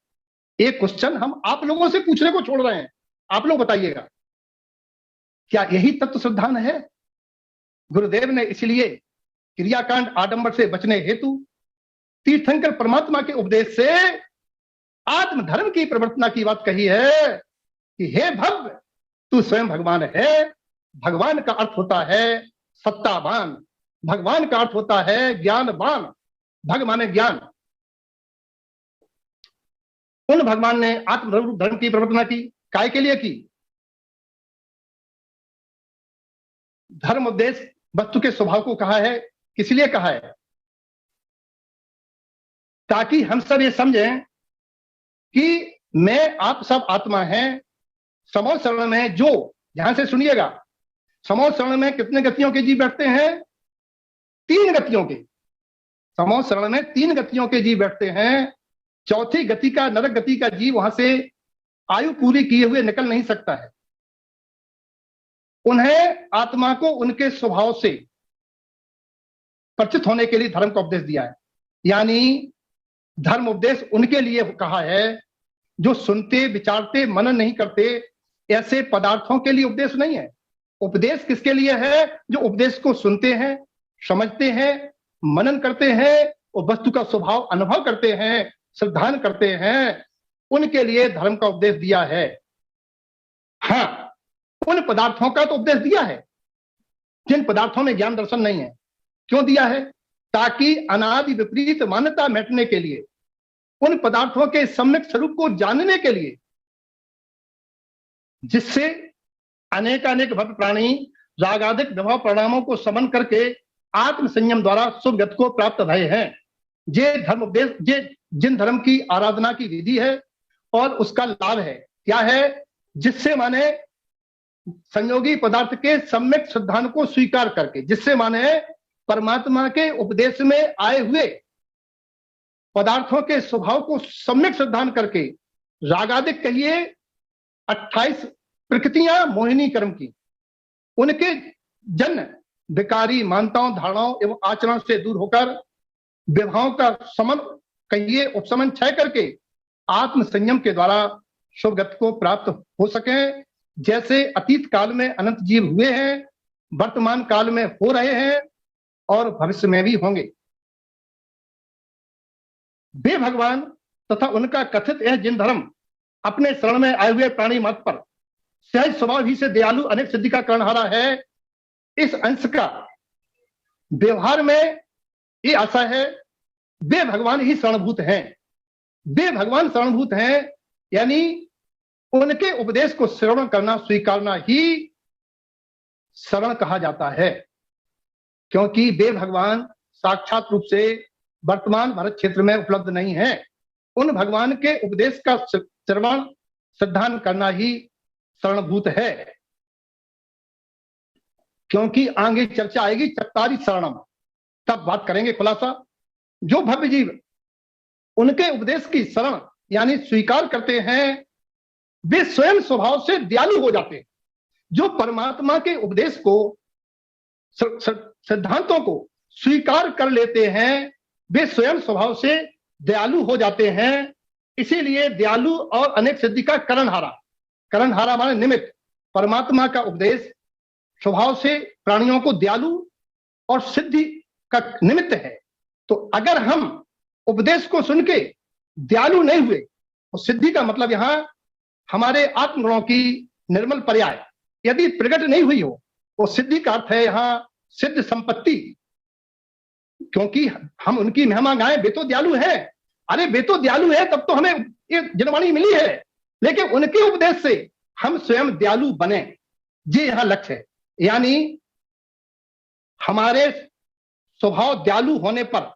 एक क्वेश्चन हम आप लोगों से पूछने को छोड़ रहे हैं। आप लोग बताइएगा, क्या यही तत्व श्रद्धान है? गुरुदेव ने इसलिए क्रियाकांड आडंबर से बचने हेतु तीर्थंकर परमात्मा के उपदेश से आत्मधर्म की प्रवर्तना की बात कही है कि हे भव्य, तू स्वयं भगवान है। भगवान का अर्थ होता है सत्तावान, भगवान का अर्थ होता है ज्ञानवान। भगवान ज्ञान, उन भगवान ने आत्मधर्म की प्रवर्तना की, काय के लिए की? धर्म उपदेश वस्तु के स्वभाव को कहा है, किस लिए कहा है? ताकि हम सब ये समझें कि मैं आप सब आत्मा हैं। समोध शरण में जो, ध्यान से सुनिएगा, समोध शरण में कितने गतियों के जीव बैठते हैं? 3 गतियों के। समोध शरण में 3 गतियों के जीव बैठते हैं। चौथी गति का, नरक गति का जीव वहां से आयु पूरी किए हुए निकल नहीं सकता है। उन्हें आत्मा को उनके स्वभाव से परिचित होने के लिए धर्म का उपदेश दिया है। यानी धर्म उपदेश उनके लिए कहा है जो सुनते, विचारते, मनन नहीं करते, ऐसे पदार्थों के लिए उपदेश नहीं है। उपदेश किसके लिए है? जो उपदेश को सुनते हैं, समझते हैं, मनन करते हैं और वस्तु का स्वभाव अनुभव करते हैं, श्रद्धान करते हैं, उनके लिए धर्म का उपदेश दिया है। हाँ, उन पदार्थों का तो उपदेश दिया है जिन पदार्थों में ज्ञान दर्शन नहीं है। क्यों दिया है? ताकि अनादि विपरीत मान्यता मिटने के लिए, उन पदार्थों के सम्यक स्वरूप को जानने के लिए, जिससे अनेकानेक भक्त प्राणी रागादिक विभव परिणामों को समन करके आत्म संयम द्वारा शुभ गति को प्राप्त भये हैं। ये धर्म उपदेश, ये जिन धर्म की आराधना की विधि है और उसका लाभ है, क्या है? जिससे माने संयोगी पदार्थ के सम्यक सिद्धांत को स्वीकार करके, जिससे माने परमात्मा के उपदेश में आए हुए पदार्थों के स्वभाव को सम्यक सिद्धांत करके, रागादिक कहिए 28 प्रकृतियां मोहिनी कर्म की, उनके जन्य विकारी मान्यताओं, धारणाओं एवं आचरण से दूर होकर विभावों का समन कहिए उपशमन क्षय करके आत्म संयम के द्वारा शुभ गति को प्राप्त हो सके। जैसे अतीत काल में अनंत जीव हुए हैं, वर्तमान काल में हो रहे हैं और भविष्य में भी होंगे। वे भगवान तथा उनका कथित यह जिन धर्म अपने शरण में आए हुए प्राणी मत पर सहज स्वभाव ही से दयालु अनेक सिद्धि का कर्णहारा है। इस अंश का व्यवहार में ये आशा है, वे भगवान ही शरणभूत हैं। वे भगवान शरणभूत हैं, यानी उनके उपदेश को श्रवण करना, स्वीकारना ही शरण कहा जाता है। क्योंकि वे भगवान साक्षात रूप से वर्तमान भारत क्षेत्र में उपलब्ध नहीं है। उन भगवान के उपदेश का श्रवण, श्रद्धान करना ही शरणभूत है। क्योंकि आगे चर्चा आएगी चत्तारी शरणम, तब बात करेंगे खुलासा। जो भव्य जीव उनके उपदेश की शरण यानी स्वीकार करते हैं, वे स्वयं स्वभाव से दयालु हो जाते हैं। जो परमात्मा के उपदेश को, सिद्धांतों को स्वीकार कर लेते हैं, वे स्वयं स्वभाव से दयालु हो जाते हैं। इसीलिए दयालु और अनेक सिद्धि का करणहारा, करणहारा माने निमित्त, परमात्मा का उपदेश स्वभाव से प्राणियों को दयालु और सिद्धि का निमित्त है। तो अगर हम उपदेश को सुन के दयालु नहीं हुए, तो सिद्धि का मतलब यहां हमारे आत्मगुणों की निर्मल पर्याय यदि प्रकट नहीं हुई हो, तो सिद्धि का अर्थ है यहां सिद्ध संपत्ति। क्योंकि हम उनकी महिमा गाएं, वे तो दयालु है, अरे वे तो दयालु है, तब तो हमें ये जनवाणी मिली है। लेकिन उनके उपदेश से हम स्वयं दयालु बने, ये यहां लक्ष्य है। यानी हमारे स्वभाव दयालु होने पर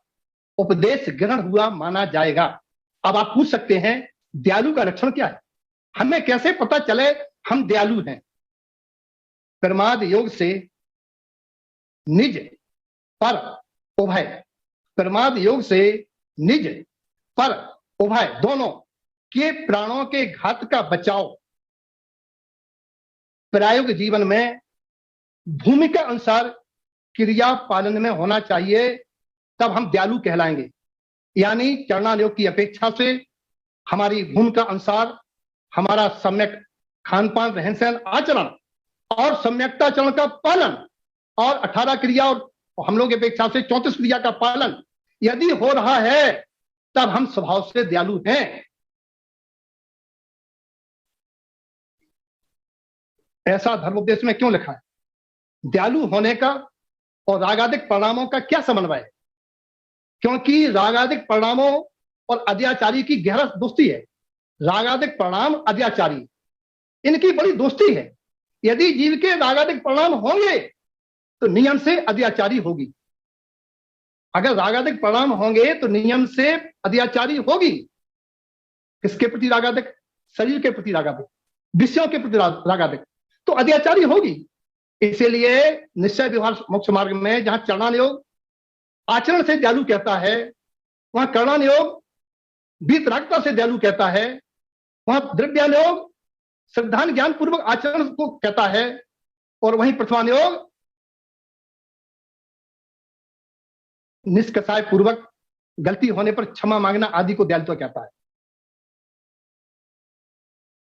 उपदेश ग्रहण हुआ माना जाएगा। अब आप पूछ सकते हैं दयालु का लक्षण क्या है, हमें कैसे पता चले हम दयालु हैं? प्रमाद योग से निज पर उभय, प्रमाद योग से निज पर उभय दोनों के प्राणों के घात का बचाव प्रायोगिक जीवन में भूमिका अनुसार क्रिया पालन में होना चाहिए, तब हम दयालु कहलाएंगे। यानी चरणानुयोग की अपेक्षा से हमारी भूमिका अनुसार हमारा सम्यक खान पान, रहन सहन, आचरण और सम्यक्ताचरण का पालन और 18 क्रिया और हम लोग की अपेक्षा से 34 क्रिया का पालन यदि हो रहा है, तब हम स्वभाव से दयालु हैं। ऐसा धर्मोपदेश में क्यों लिखा है? दयालु होने का और रागादिक परिणामों का क्या समन्वय है? क्योंकि रागादिक परिणामों और अत्याचारी की गहरा दोस्ती है। रागादिक परिणाम, अत्याचारी, इनकी बड़ी दोस्ती है। यदि जीव के रागादिक परिणाम होंगे तो नियम से अत्याचारी होगी, अगर रागादिक परिणाम होंगे तो नियम से अत्याचारी होगी। किसके प्रति रागादिक? शरीर के प्रति रागादिक, विषयों के प्रति रागादिक, तो अत्याचारी होगी। इसीलिए निश्चय व्यवहार मोक्ष मार्ग में जहां चरणानुयोग आचरण से दयालु कहता है, वहां कर्णानुयोग वीतरागता से दयालु कहता है, वहां द्रव्यानुयोग श्रद्धान ज्ञान पूर्वक आचरण को कहता है, और वहीं प्रथमानुयोग निष्कषाय पूर्वक गलती होने पर क्षमा मांगना आदि को दयालुता कहता है।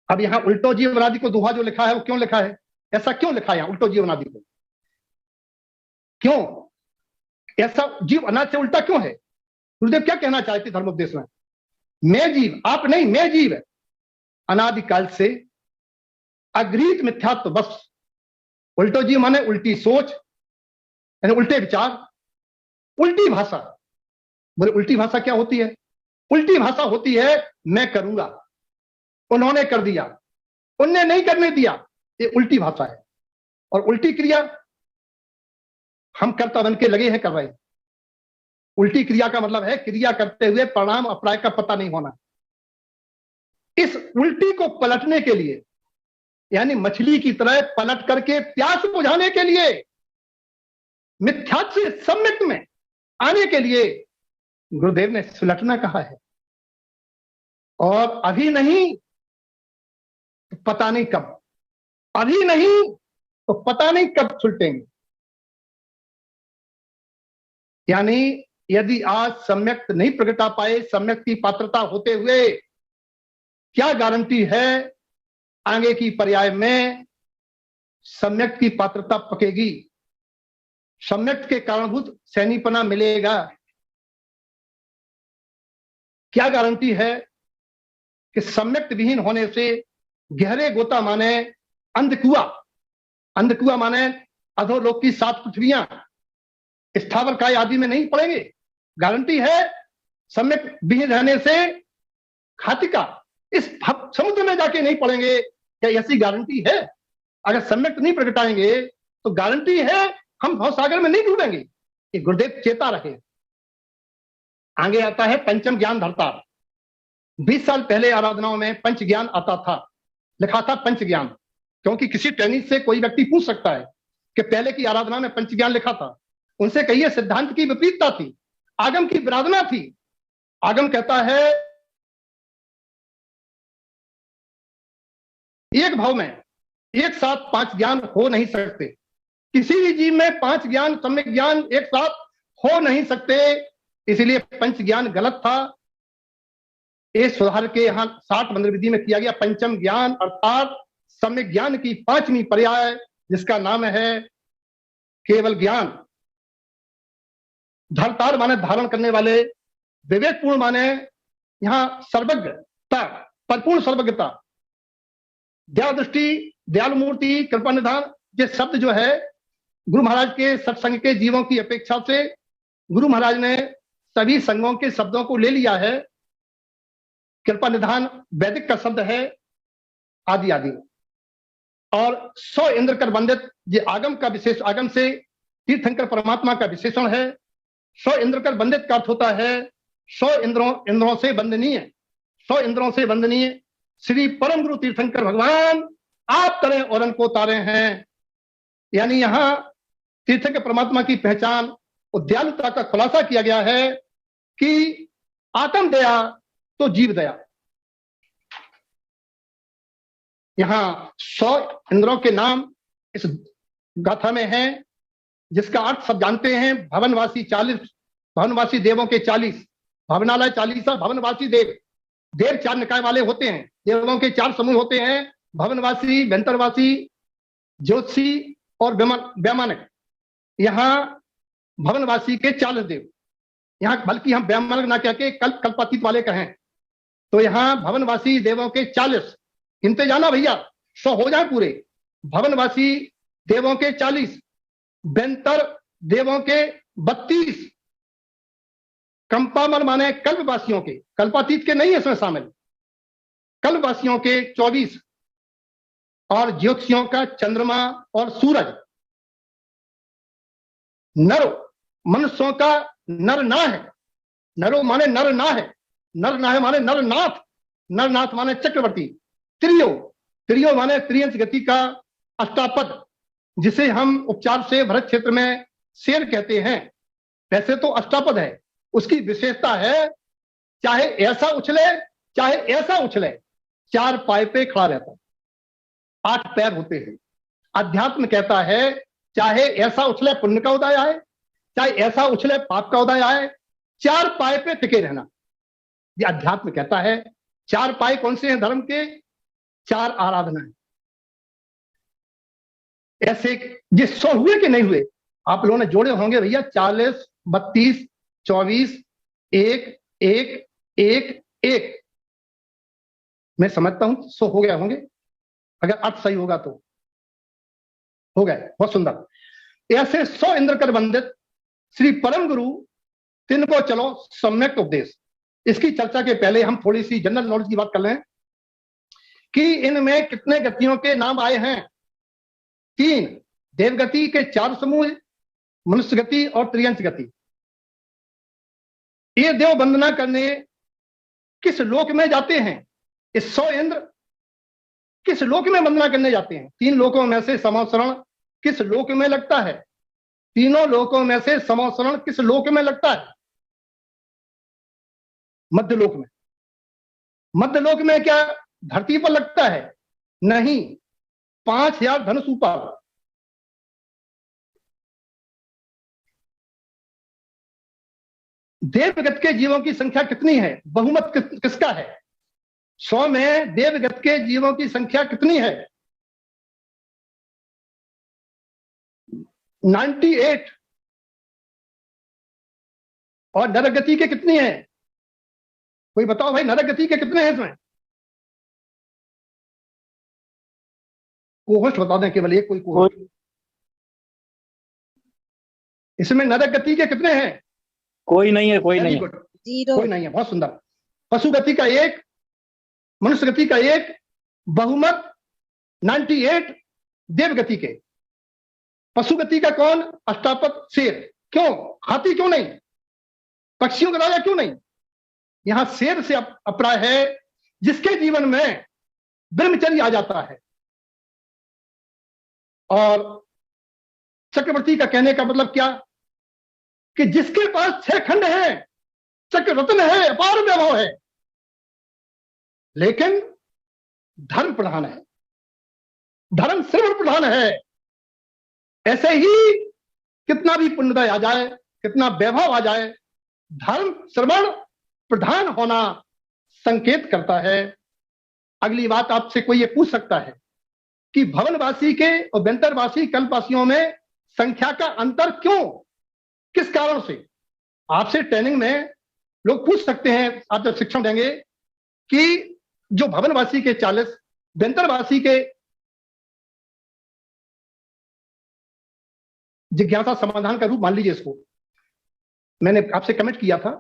अब यहां उल्टो जीवन आदि को दोहा जो लिखा है वो क्यों लिखा है? ऐसा क्यों लिखा है यहां उल्टो जीवन आदि को? क्यों ऐसा जीव अनाज से उल्टा क्यों है? गुरुदेव क्या कहना चाहते धर्मोपदेश में? मैं जीव, आप नहीं, मैं जीव है, अनादिकाल से अगृहीत मिथ्यात्व बस। उल्टो जीव माने उल्टी सोच, यानी उल्टे विचार, उल्टी भाषा। बोले उल्टी भाषा क्या होती है? उल्टी भाषा होती है मैं करूंगा, उन्होंने कर दिया, उनने नहीं करने दिया, ये उल्टी भाषा है। और उल्टी क्रिया हम कर्ता बन के लगे हैं कर रहे हैं। उल्टी क्रिया का मतलब है क्रिया करते हुए परिणाम अपराय का पता नहीं होना। इस उल्टी को पलटने के लिए, यानी मछली की तरह पलट करके प्यास बुझाने के लिए, मिथ्यात्व से सम्यक में आने के लिए गुरुदेव ने सुलटना कहा है। और अभी नहीं तो पता नहीं कब, अभी नहीं तो पता नहीं कब सुलटेंगे। यानी यदि आज सम्यक नहीं प्रगटा पाए, सम्यक की पात्रता होते हुए, क्या गारंटी है आगे की पर्याय में सम्यक की पात्रता पकेगी, सम्यक के कारणभूत सैनीपना मिलेगा? क्या गारंटी है कि सम्यक विहीन होने से गहरे गोता माने अंधकुआ, अंधकुआ माने अधोलोक की 7 पृथ्वियां स्थावर काय आदि में नहीं पड़ेंगे? गारंटी है सम्यक विहीन रहने से खातिका इस समुद्र में जाके नहीं पड़ेंगे? क्या ऐसी गारंटी है? अगर सम्यक नहीं प्रगटाएंगे तो गारंटी है हम भवसागर में नहीं डूबेंगे। ये गुरुदेव चेता रहे। आगे आता है पंचम ज्ञान धरता। 20 साल पहले आराधनाओं में पंच ज्ञान आता था, लिखा था पंच ज्ञान, क्योंकि किसी ट्रेनिंग से कोई व्यक्ति पूछ सकता है कि पहले की आराधना में पंच ज्ञान लिखा था। उनसे कहिए सिद्धांत की विपरीतता थी, आगम की विराधना थी। आगम कहता है एक भाव में एक साथ पांच ज्ञान हो नहीं सकते, किसी भी जीव में पांच ज्ञान सम्यक ज्ञान एक साथ हो नहीं सकते, इसलिए पंच ज्ञान गलत था। इस सुधार के यहां 60 मंत्र विधि में किया गया पंचम ज्ञान अर्थात सम्यक ज्ञान की पांचवी पर्याय, जिसका नाम है केवल ज्ञान। धर्तार माने धारण करने वाले, विवेकपूर्ण माने यहां सर्वज्ञता, परिपूर्ण सर्वज्ञता, दया दृष्टि, दयालु मूर्ति, कृपा निधान। ये शब्द जो है गुरु महाराज के सत्संग के जीवों की अपेक्षा से गुरु महाराज ने सभी संघों के शब्दों को ले लिया है। कृपा निधान वैदिक का शब्द है, आदि आदि। और 100 इंद्र कर वंदित, ये आगम का विशेष, आगम से तीर्थंकर परमात्मा का विशेषण है। 100 इंद्र कर वंदित का अर्थ होता है 100 इंद्रों से वंदनीय, 100 इंद्रों से वंदनीय श्री परम गुरु तीर्थंकर भगवान आप करें और उनको तारे हैं। यानी यहां तीर्थंकर परमात्मा की पहचान और दयालुता का खुलासा किया गया है कि आत्म दया तो जीव दया। यहां 100 इंद्रों के नाम इस गाथा में है, जिसका अर्थ सब जानते हैं। भवनवासी 40, भवनवासी देवों के 40, भवनालय 40, भवनवासी देव। देव 4 निकाय वाले होते हैं, देवों के 4 समूह होते हैं, भवनवासी, व्यंतरवासी, ज्योतिषी और वैमानिक। यहां भवनवासी के 40 देव, यहां बल्कि हम वैमानिक ना कह के कल्पातीत वाले कहें तो यहां भवनवासी देवों के 40, गिनते जाना भैया, 100 हो जाए पूरे। भवनवासी देवों के 40, व्यंतर देवों के 32, कंपामर माने कल्पवासियों के, कल्पातीत के नहीं है इसमें शामिल, कल्पवासियों के 24, और ज्योतिषियों का चंद्रमा और सूरज। नरो मनुष्यों का नर ना है, नरो माने नर ना है, नर ना है माने नरनाथ, नरनाथ माने चक्रवर्ती। त्रियो, त्रियो माने त्रियंश गति का अष्टापद, जिसे हम उपचार से भरत क्षेत्र में शेर कहते हैं। वैसे तो अष्टापद है, उसकी विशेषता है चाहे ऐसा उछले चाहे ऐसा उछले, 4 पाए पे खड़ा रहता है, 8 पैर होते हैं। अध्यात्म कहता है चाहे ऐसा उछले पुण्य का उदय आए, चाहे ऐसा उछले पाप का उदय आए, 4 पाए पे टिके रहना, ये अध्यात्म कहता है। 4 पाए कौन से हैं धर्म के? 4 आराधना है। ऐसे ये 100 हुए कि नहीं हुए? आप लोगों ने जोड़े होंगे भैया, 40, 32, 24, 1, 1, 1, 1। मैं समझता हूं 100 हो गए होंगे, अगर अर्थ सही होगा तो हो गए। बहुत सुंदर। ऐसे 100 इंद्र कर वंदित श्री परम गुरु तिनको चलो सम्यक उपदेश। इसकी चर्चा के पहले हम थोड़ी सी जनरल नॉलेज की बात कर लें कि इनमें कितने गतियों के नाम आए हैं। 3 देवगति के 4 समूह, मनुष्य गति और त्रियंश गति। ये देव वंदना करने किस लोक में जाते हैं? इस 100 इंद्र किस लोक में वंदना करने जाते हैं? 3 लोकों में से समासरण किस लोक में लगता है? तीनों लोकों में से समासरण किस लोक में लगता है? मध्यलोक में। मध्यलोक में क्या धरती पर लगता है? नहीं, 5000 धनुष ऊपर। देवगत के जीवों की संख्या कितनी है? बहुमत किसका है? 100 में देवगत के जीवों की संख्या कितनी है? 98। और नरगति के कितनी है? कोई बताओ भाई, नरगति के कितने हैं इसमें? कोहोस्ट बता दें, केवल एक कोई कोहोस्ट। इसमें नरगति के कितने हैं? कोई नहीं है, कोई नहीं है। जीरो। कोई नहीं है। बहुत सुंदर। पशु गति का 1, मनुष्य गति का 1, बहुमत 98 देवगति के। पशु गति का कौन? अष्टापद शेर। क्यों? हाथी क्यों नहीं? पक्षियों का राजा क्यों नहीं? यहां शेर से अपरा है जिसके जीवन में ब्रह्मचर्य आ जाता है। और चक्रवर्ती का कहने का मतलब क्या कि जिसके पास 6 खंड है, चक्र रत्न है, अपार वैभव है, लेकिन धर्म प्रधान है, धर्म श्रवण प्रधान है। ऐसे ही कितना भी पुण्योदय आ जाए, कितना वैभव आ जाए, धर्म श्रवण प्रधान होना संकेत करता है। अगली बात आपसे कोई ये पूछ सकता है कि भवनवासी के और बेंतरवासी कल्पवासियों में संख्या का अंतर क्यों, किस कारण से? आपसे ट्रेनिंग में लोग पूछ सकते हैं, आप जब शिक्षण देंगे, कि जो भवनवासी के 40, बेंतरवासी के जिज्ञासा समाधान का रूप मान लीजिए इसको, मैंने आपसे कमेंट किया था,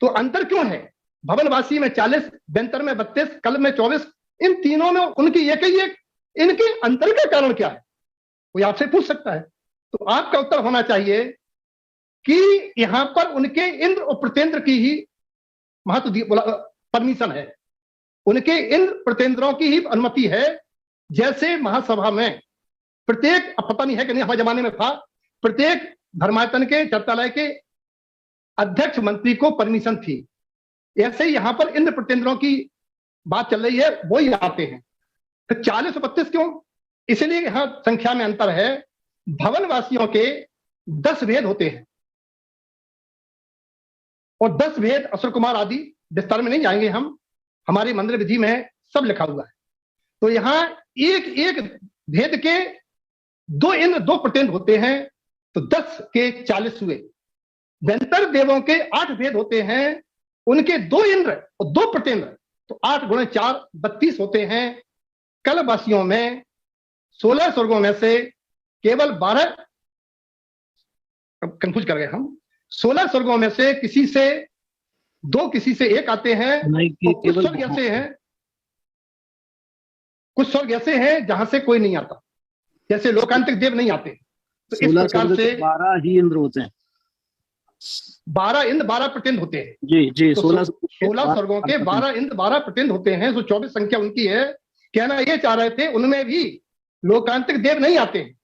तो अंतर क्यों है? भवनवासी में 40, बेंतर में 32, कल्प में 24, इन तीनों में उनकी एक ही एक, इनके अंतर का कारण क्या है? कोई आपसे पूछ सकता है। तो आपका उत्तर होना चाहिए कि यहां पर उनके इंद्र और प्रतेंद्र की ही महत्व परमिशन है, उनके इंद्र प्रतेंद्रों की ही अनुमति है। जैसे महासभा में प्रत्येक, अब पता नहीं है कि नहीं, हमारे जमाने में था, प्रत्येक धर्मायतन के चर्चालय के अध्यक्ष मंत्री को परमिशन थी। ऐसे ही यहां पर इंद्र प्रतेंद्रों की बात चल रही है, वो ही आते हैं। तो 40 और 32 क्यों? इसलिए यहां संख्या में अंतर है। भवनवासियों के 10 भेद होते हैं, और 10 भेद असुर कुमार आदि विस्तार में नहीं जाएंगे हम, हमारी मंदिर विधि में सब लिखा हुआ है। तो यहां एक एक भेद के 2 इंद्र 2 प्रतेंद्र होते हैं, तो 10 के 40 हुए। बेंतर देवों के 8 भेद होते हैं, उनके 2 इंद्र और 2 प्रतेंद्र, तो 8 गुणे 4 32 होते हैं। कलवासियों में 16 स्वर्गों में से केवल 12, कंफ्यूज कर गए हम, 16 स्वर्गों में से किसी से 2, किसी से 1 आते हैं। कुछ स्वर्ग ऐसे हैं, कुछ स्वर्ग ऐसे हैं जहां से कोई नहीं आता, जैसे लोकांतिक देव नहीं आते। तो इस प्रकार से 12 ही इंद्र होते हैं, 12 इंद्र 12 प्रतेंद्र होते हैं। जी जी, तो 16 स्वर्गों के 12 इंद्र 12 प्रतेंद्र होते हैं, तो 24 संख्या उनकी है। कहना ये चाह रहे थे उनमें भी लोकांतिक देव नहीं आते हैं,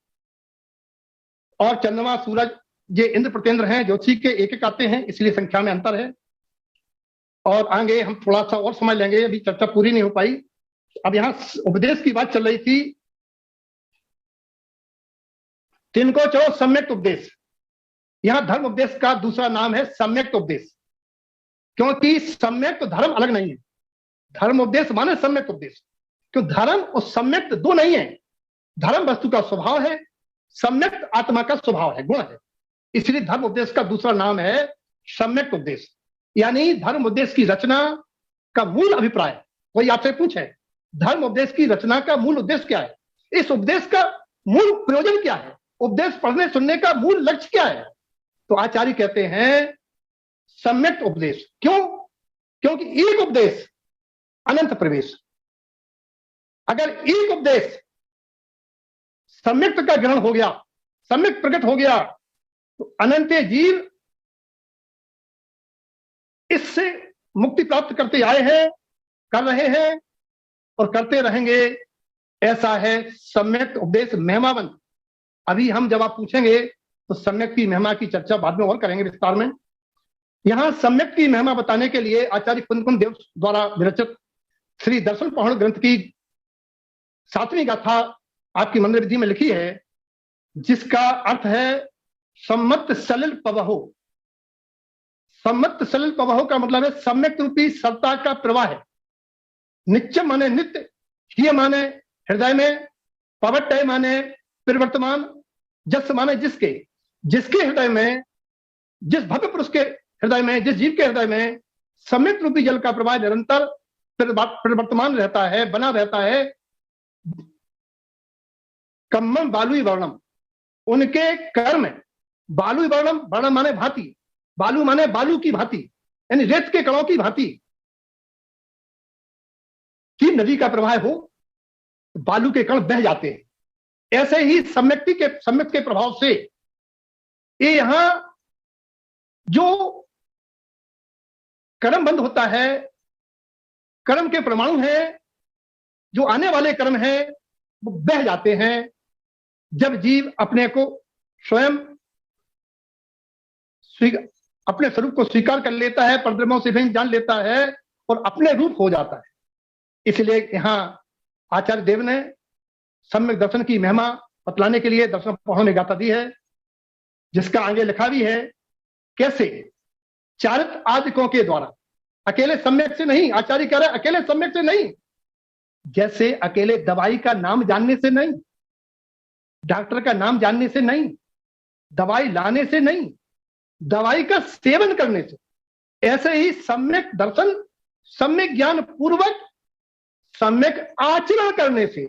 और चंद्रमा सूरज ये इंद्र प्रतेंद्र हैं, ज्योतिषी के 1-1 आते हैं, इसलिए संख्या में अंतर है। और आगे हम थोड़ा सा और समझ लेंगे, अभी चर्चा पूरी नहीं हो पाई। अब यहां उपदेश की बात चल रही थी, तिनको चलो सम्यक उपदेश। यहां धर्म उपदेश का दूसरा नाम है सम्यक उपदेश, क्योंकि सम्यक तो धर्म अलग नहीं है। धर्म उपदेश माने सम्यक उपदेश, क्यों धर्म और सम्यक 2 नहीं है। धर्म वस्तु का स्वभाव है, सम्यक आत्मा का स्वभाव है, गुण है। इसलिए धर्म उपदेश का दूसरा नाम है सम्यक उपदेश। यानी धर्म उपदेश की रचना का मूल अभिप्राय, कोई आपसे पूछे धर्म उपदेश की रचना का मूल उद्देश्य क्या है, इस उपदेश का मूल प्रयोजन क्या है, उपदेश पढ़ने सुनने का मूल लक्ष्य क्या है, तो आचार्य कहते हैं सम्यक उपदेश। क्यों? क्योंकि एक उपदेश अनंत प्रवेश। अगर एक उपदेश सम्यक का ग्रहण हो गया, सम्यक प्रकट हो गया, तो अनंत जीव इससे मुक्ति प्राप्त करते आए हैं, कर रहे हैं और करते रहेंगे। ऐसा है सम्यक उपदेश महिमावंत। अभी हम जब आप पूछेंगे तो सम्यक की महिमा की चर्चा बाद में और करेंगे विस्तार में। यहां सम्यक की महिमा बताने के लिए आचार्य कुंदकुंद देव द्वारा विरचित श्री दर्शन पौराण ग्रंथ की 7वीं गाथा आपकी मंदिर विधि में लिखी है, जिसका अर्थ है सम्मत सलिल पवहो। सम्मत सलिल पवहो का मतलब है सम्यक रूपी सत्ता का प्रवाह है। नित्य माने नित्य, ही माने हृदय में, पवट्टय माने परिवर्तमान, जस माने जिसके, जिसके हृदय में, जिस भव्य पुरुष के हृदय में, जिस जीव के हृदय में सम्यक रूपी जल का प्रवाह निरंतर परिवर्तमान रहता है, बना रहता है। कम्मम बालुई वर्णम, उनके कर्म बालुई वर्णम, वर्णम माने भांति, बालू माने बालू की भांति, यानी रेत के कणों की भांति। कि नदी का प्रवाह हो, बालू के कण बह जाते हैं, ऐसे ही सम्यक के प्रभाव से ये यहां जो कर्म बंद होता है, कर्म के परमाणु हैं, जो आने वाले कर्म हैं वो बह जाते हैं जब जीव अपने को स्वयं अपने स्वरूप को स्वीकार कर लेता है, परद्रव्यों से भी जान लेता है और अपने रूप हो जाता है। इसलिए यहाँ आचार्य देव ने सम्यक दर्शन की महिमा बतलाने के लिए दर्शन पौड़ों में गाथा दी है, जिसका आगे लिखा भी है कैसे चारित्र आदिकों के द्वारा, अकेले सम्यक से नहीं, आचार्य कह रहे अकेले सम्यक से नहीं, जैसे अकेले दवाई का नाम जानने से नहीं, डॉक्टर का नाम जानने से नहीं, दवाई लाने से नहीं, दवाई का सेवन करने से, ऐसे ही सम्यक दर्शन सम्यक ज्ञान पूर्वक सम्यक आचरण करने से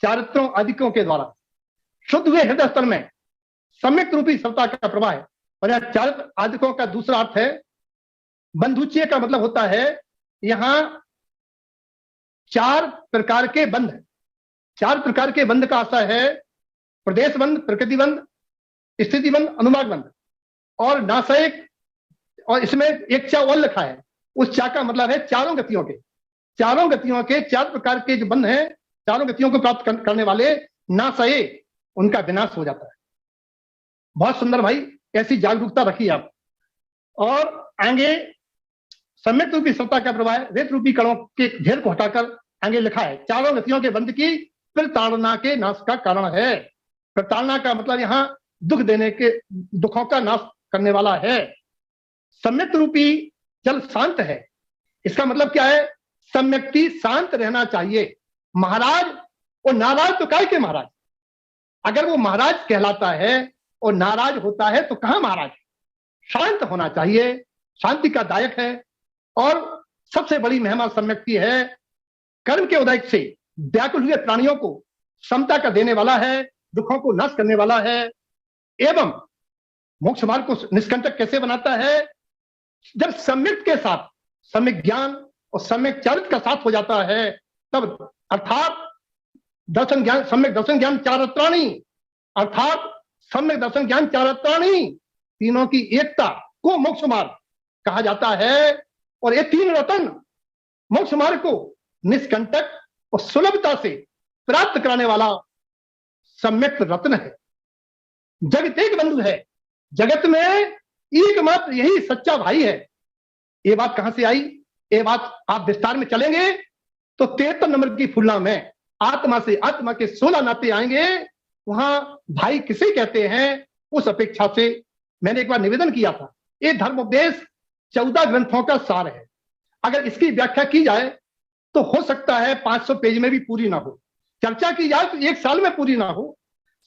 चारित्रों आदिकों के द्वारा शुद्ध हुए हृदय स्तर में सम्यक रूपी सत्ता का प्रवाह है। और यह चारित्र आदिकों का दूसरा अर्थ है बंधुच्य का मतलब होता है यहां 4 प्रकार के बंध, 4 प्रकार के बंध का आशय है प्रदेश बंध, प्रकृति बंध, स्थिति बंध, अनुमान बंध और नासयिक, और इसमें एक चा और लिखा है, उस चा का मतलब है चारों गतियों के, चारों गतियों के 4 प्रकार के जो बंध हैं, चारों गतियों को प्राप्त करने वाले नासये, उनका विनाश हो जाता है। बहुत सुंदर भाई, ऐसी जागरूकता रखिए आप। और आगे सम्यक रूपी सत्ता का प्रवाह रेत रूपी कणों के घेर को हटाकर आगे लिखा है चारों गतियों के बंध की प्रताड़ना के नाश का कारण है। प्रताड़ना का मतलब यहाँ दुख देने के, दुखों का नाश करने वाला है। सम्यक रूपी जल शांत है, इसका मतलब क्या है, सम्यक्ति शांत रहना चाहिए। महाराज और नाराज तो काय के महाराज, अगर वो महाराज कहलाता है और नाराज होता है तो कहां महाराज, शांत होना चाहिए, शांति का दायक है। और सबसे बड़ी महिमा सम्यक्ति है, कर्म के उदय से व्याकुल हुए प्राणियों को समता का देने वाला है, दुखों को नष्ट करने वाला है, एवं मोक्ष मार्ग को निष्कंटक कैसे बनाता है, जब सम्यक के साथ सम्यक ज्ञान और सम्यक चरित्र का साथ हो जाता है तब, अर्थात दर्शन ज्ञान, सम्यक दर्शन ज्ञान चारत्राणी, अर्थात सम्यक दर्शन ज्ञान चारत्राणी, तीनों की एकता को मोक्ष मार्ग कहा जाता है। और ये 3 रतन मोक्ष मार्ग को निष्कंटक और सुलभता से प्राप्त कराने वाला सम्यक रत्न है। जगत एक बंधु है, जगत में एकमात्र यही सच्चा भाई है। ये बात कहां से आई, ये बात आप विस्तार में चलेंगे तो 73 नंबर की फुल्ला में आत्मा से आत्मा के 16 नाते आएंगे, वहां भाई किसे कहते हैं, उस अपेक्षा से मैंने एक बार निवेदन किया था, ये धर्मोपदेश 14 ग्रंथों का सार है। अगर इसकी व्याख्या की जाए तो हो सकता है 500 पेज में भी पूरी ना हो, चर्चा की जाए तो 1 साल में पूरी ना हो।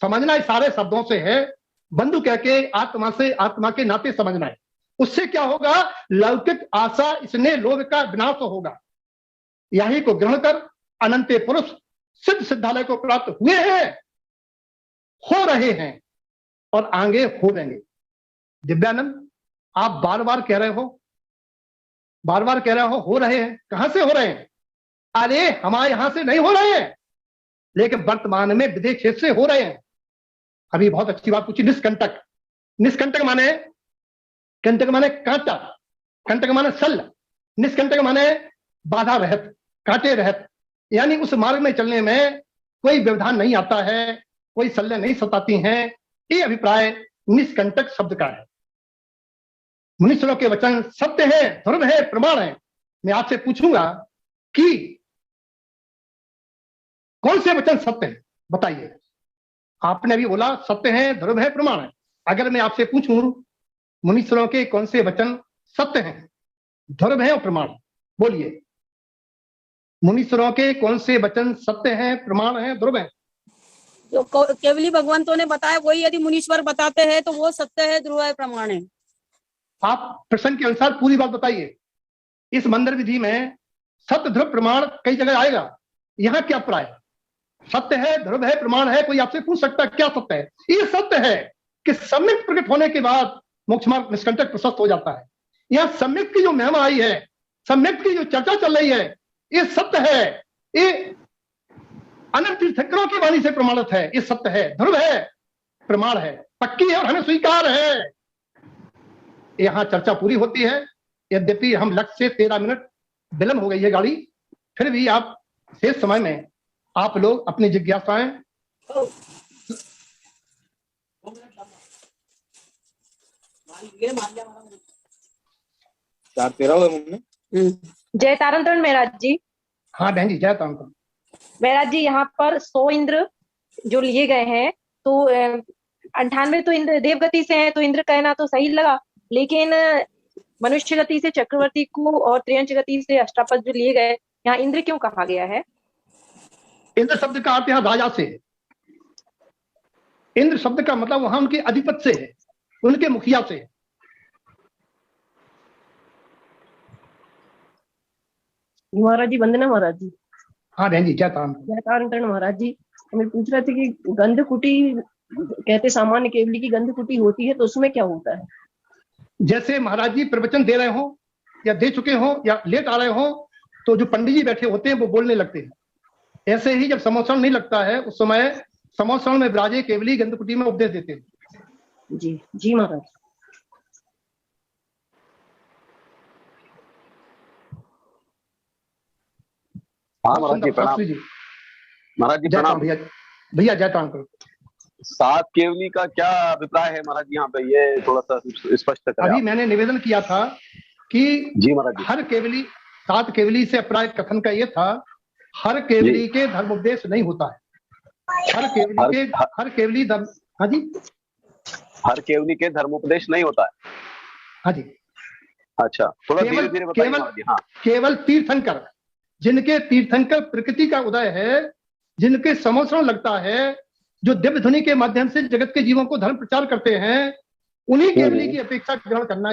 समझना इस सारे शब्दों से है, बंधु कह के आत्मा से आत्मा के नाते समझना है। उससे क्या होगा, लौकिक आशा इसने लोभ का विनाश होगा। यही को ग्रहण कर अनंत पुरुष सिद्ध सिद्धालय को प्राप्त हुए हैं, हो रहे हैं और आगे हो रहेंगे। दिव्यानंद, आप बार बार कह रहे हो, बार बार कह रहे हो रहे हैं, कहां से हो रहे हैं? अरे हमारे यहां से नहीं हो रहे हैं, लेकिन वर्तमान में विदेश क्षेत्र से हो रहे हैं। अभी बहुत अच्छी बात पूछी, निष्कंटक। निष्कंटक माने, कंटक माने कांटा, कंटक माने शल्य, निष्कंटक माने बाधा रहित, कांटे रहित, यानी उस मार्ग में चलने में कोई व्यवधान नहीं आता है, कोई शल्य नहीं सताती हैं। ये अभिप्राय निष्कंटक शब्द का है। मुनीश्वरों के वचन सत्य है, ध्रुव है, प्रमाण है। मैं आपसे पूछूंगा कि कौन से वचन सत्य है, बताइए। आपने अभी बोला सत्य है, ध्रुव है, प्रमाण है। अगर मैं आपसे पूछूं मुनीश्वरों के कौन से वचन सत्य हैं, ध्रुव है और प्रमाण, बोलिए। मुनीश्वरों के कौन से वचन सत्य हैं, प्रमाण हैं, ध्रुव हैं? जो केवली भगवंतों ने बताया वही यदि मुनीश्वर बताते हैं तो वो सत्य है, ध्रुव है, प्रमाण है। आप प्रश्न के अनुसार पूरी बात बताइए। इस मंदिर विधि में सत्य, ध्रुव, प्रमाण कई जगह आएगा, यहाँ क्या प्राय? सत्य है, ध्रुव है, प्रमाण है। कोई आपसे पूछ सकता है क्या सत्य है? ये सत्य है कि सम्यक प्रकट होने के बाद मोक्ष मार्ग निष्कंटक प्रशस्त हो जाता है। यहाँ सम्यक की जो महिमा आई है, सम्यक की जो चर्चा चल रही है, ये सत्य है। ये अनंत तीर्थंकरों की वाणी से प्रमाणित है। ये सत्य है, ध्रुव है, प्रमाण है, पक्की है और हमें स्वीकार है। यहाँ चर्चा पूरी होती है। यद्यपि हम लक्ष्य से 13 मिनट विलंब हो गई है गाड़ी, फिर भी आप शेष समय में आप लोग अपनी जिज्ञासाएं जय तारण तारण महाराज जी। हाँ बहन जी, जय तारण तारण। महाराज जी यहाँ पर 100 इंद्र जो लिए गए हैं, तो 98 तो इंद्र देवगति से हैं, तो इंद्र कहना तो सही लगा, लेकिन मनुष्य गति से चक्रवर्ती को और त्रियंच गति से अष्टापद जो लिए गए, यहाँ इंद्र क्यों कहा गया है? इंद्र शब्द का अर्थ यहाँ राजा से है। इंद्र शब्द का मतलब वहां उनके अधिपति से है, उनके मुखिया से है। महाराज जी वंदना महाराज जी। हाँ बहन जी, जय तारण जय तारण तारण महाराज जी। हमें पूछ रहे थे कि गंधकुटी कहते सामान्य केवली की गंधकुटी होती है, तो उसमें क्या होता है? जैसे महाराज जी प्रवचन दे रहे हो या दे चुके हो या लेट आ रहे हो, तो जो पंडित जी बैठे होते हैं वो बोलने लगते हैं। ऐसे ही जब समोसण नहीं लगता है, उस समय समोसण में विराजे केवली गंधकुटी में उपदेश देते हैं। जी जी महाराज। हाँ महाराज जी प्रणाम। महाराज जी प्रणाम। भैया भैया जय तारण करो। 7 केवली का क्या अभिप्राय है महाराज जी यहाँ पे, ये थोड़ा सा स्पष्ट करें। अभी मैंने निवेदन किया था कि जी महाराज जी, हर केवली 7 केवली से अभिप्राय कथन का ये था, हर केवली के धर्म उपदेश नहीं होता है। हर केवली धर्म, हाँ जी, हर केवली के धर्मोपदेश नहीं होता है। हाँ जी। अच्छा, थोड़ा धीरे धीरे बताइए महाराज जी। हाँ, केवल तीर्थंकर, जिनके तीर्थंकर प्रकृति का उदय है, जिनके समोसण लगता है, जो दिव्य ध्वनि के माध्यम से जगत के जीवों को धर्म प्रचार करते हैं, उन्हीं केवली की अपेक्षा ग्रहण करना।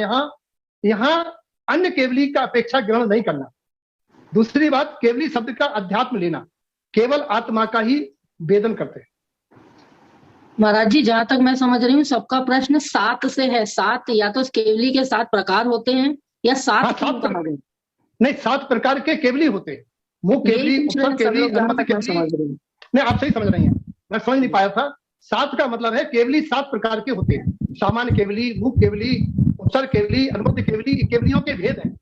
यहाँ अन्य केवली का अपेक्षा ग्रहण नहीं करना। दूसरी बात, केवली शब्द का अध्यात्म लेना, केवल आत्मा का ही वेदन करते हैं। महाराज जी जहां तक मैं समझ रही हूँ, सबका प्रश्न 7 से है। 7 या तो केवली के 7 प्रकार होते हैं या 7 क्यों कहा गया? नहीं, 7 प्रकार के केवली होते हैं। मुख केवली, उत्तर केवली, अनुमति केवली। नहीं, आप सही समझ रही हैं, मैं समझ नहीं पाया था। 7 का मतलब है केवली 7 प्रकार के होते हैं। सामान्य केवली, मुख केवली, उत्तर केवली, अनुमति केवली, केवलियों के भेद हैं।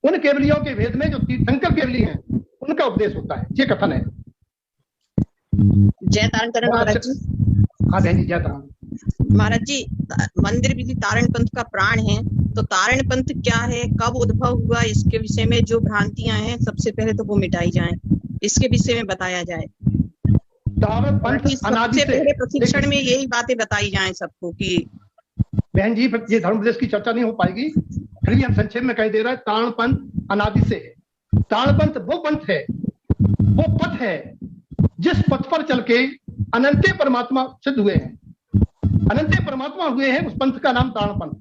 उन केवलियों के भेद में जो तीर्थंकर केवली हैं, उनका उपदेश होता है, ये कथन है। जय तारण तारण महाराज जी। हाँ बहन जी, जय तारण। महाराज जी, मंदिर विधि तारण पंथ का प्राण है, तो तारण पंथ क्या है, कब उद्भव हुआ, इसके विषय में जो भ्रांतियां हैं सबसे पहले तो वो मिटाई जाएं, इसके विषय में बताया जाए। तारण पंथ सबसे पहले प्रशिक्षण में यही बातें बताई जाएं सबको कि बहन जी, ये धर्म उपदेश की चर्चा नहीं हो पाएगी, फिर भी हम संक्षेप में कह दे रहे हैं। तारण पंथ अनादि से है। तारण पंथ वो पंथ है, वो पथ है जिस पथ पर चल के अनंत परमात्मा सिद्ध हुए हैं, अनंत परमात्मा हुए हैं। उस पंथ का नाम तारण पंथ।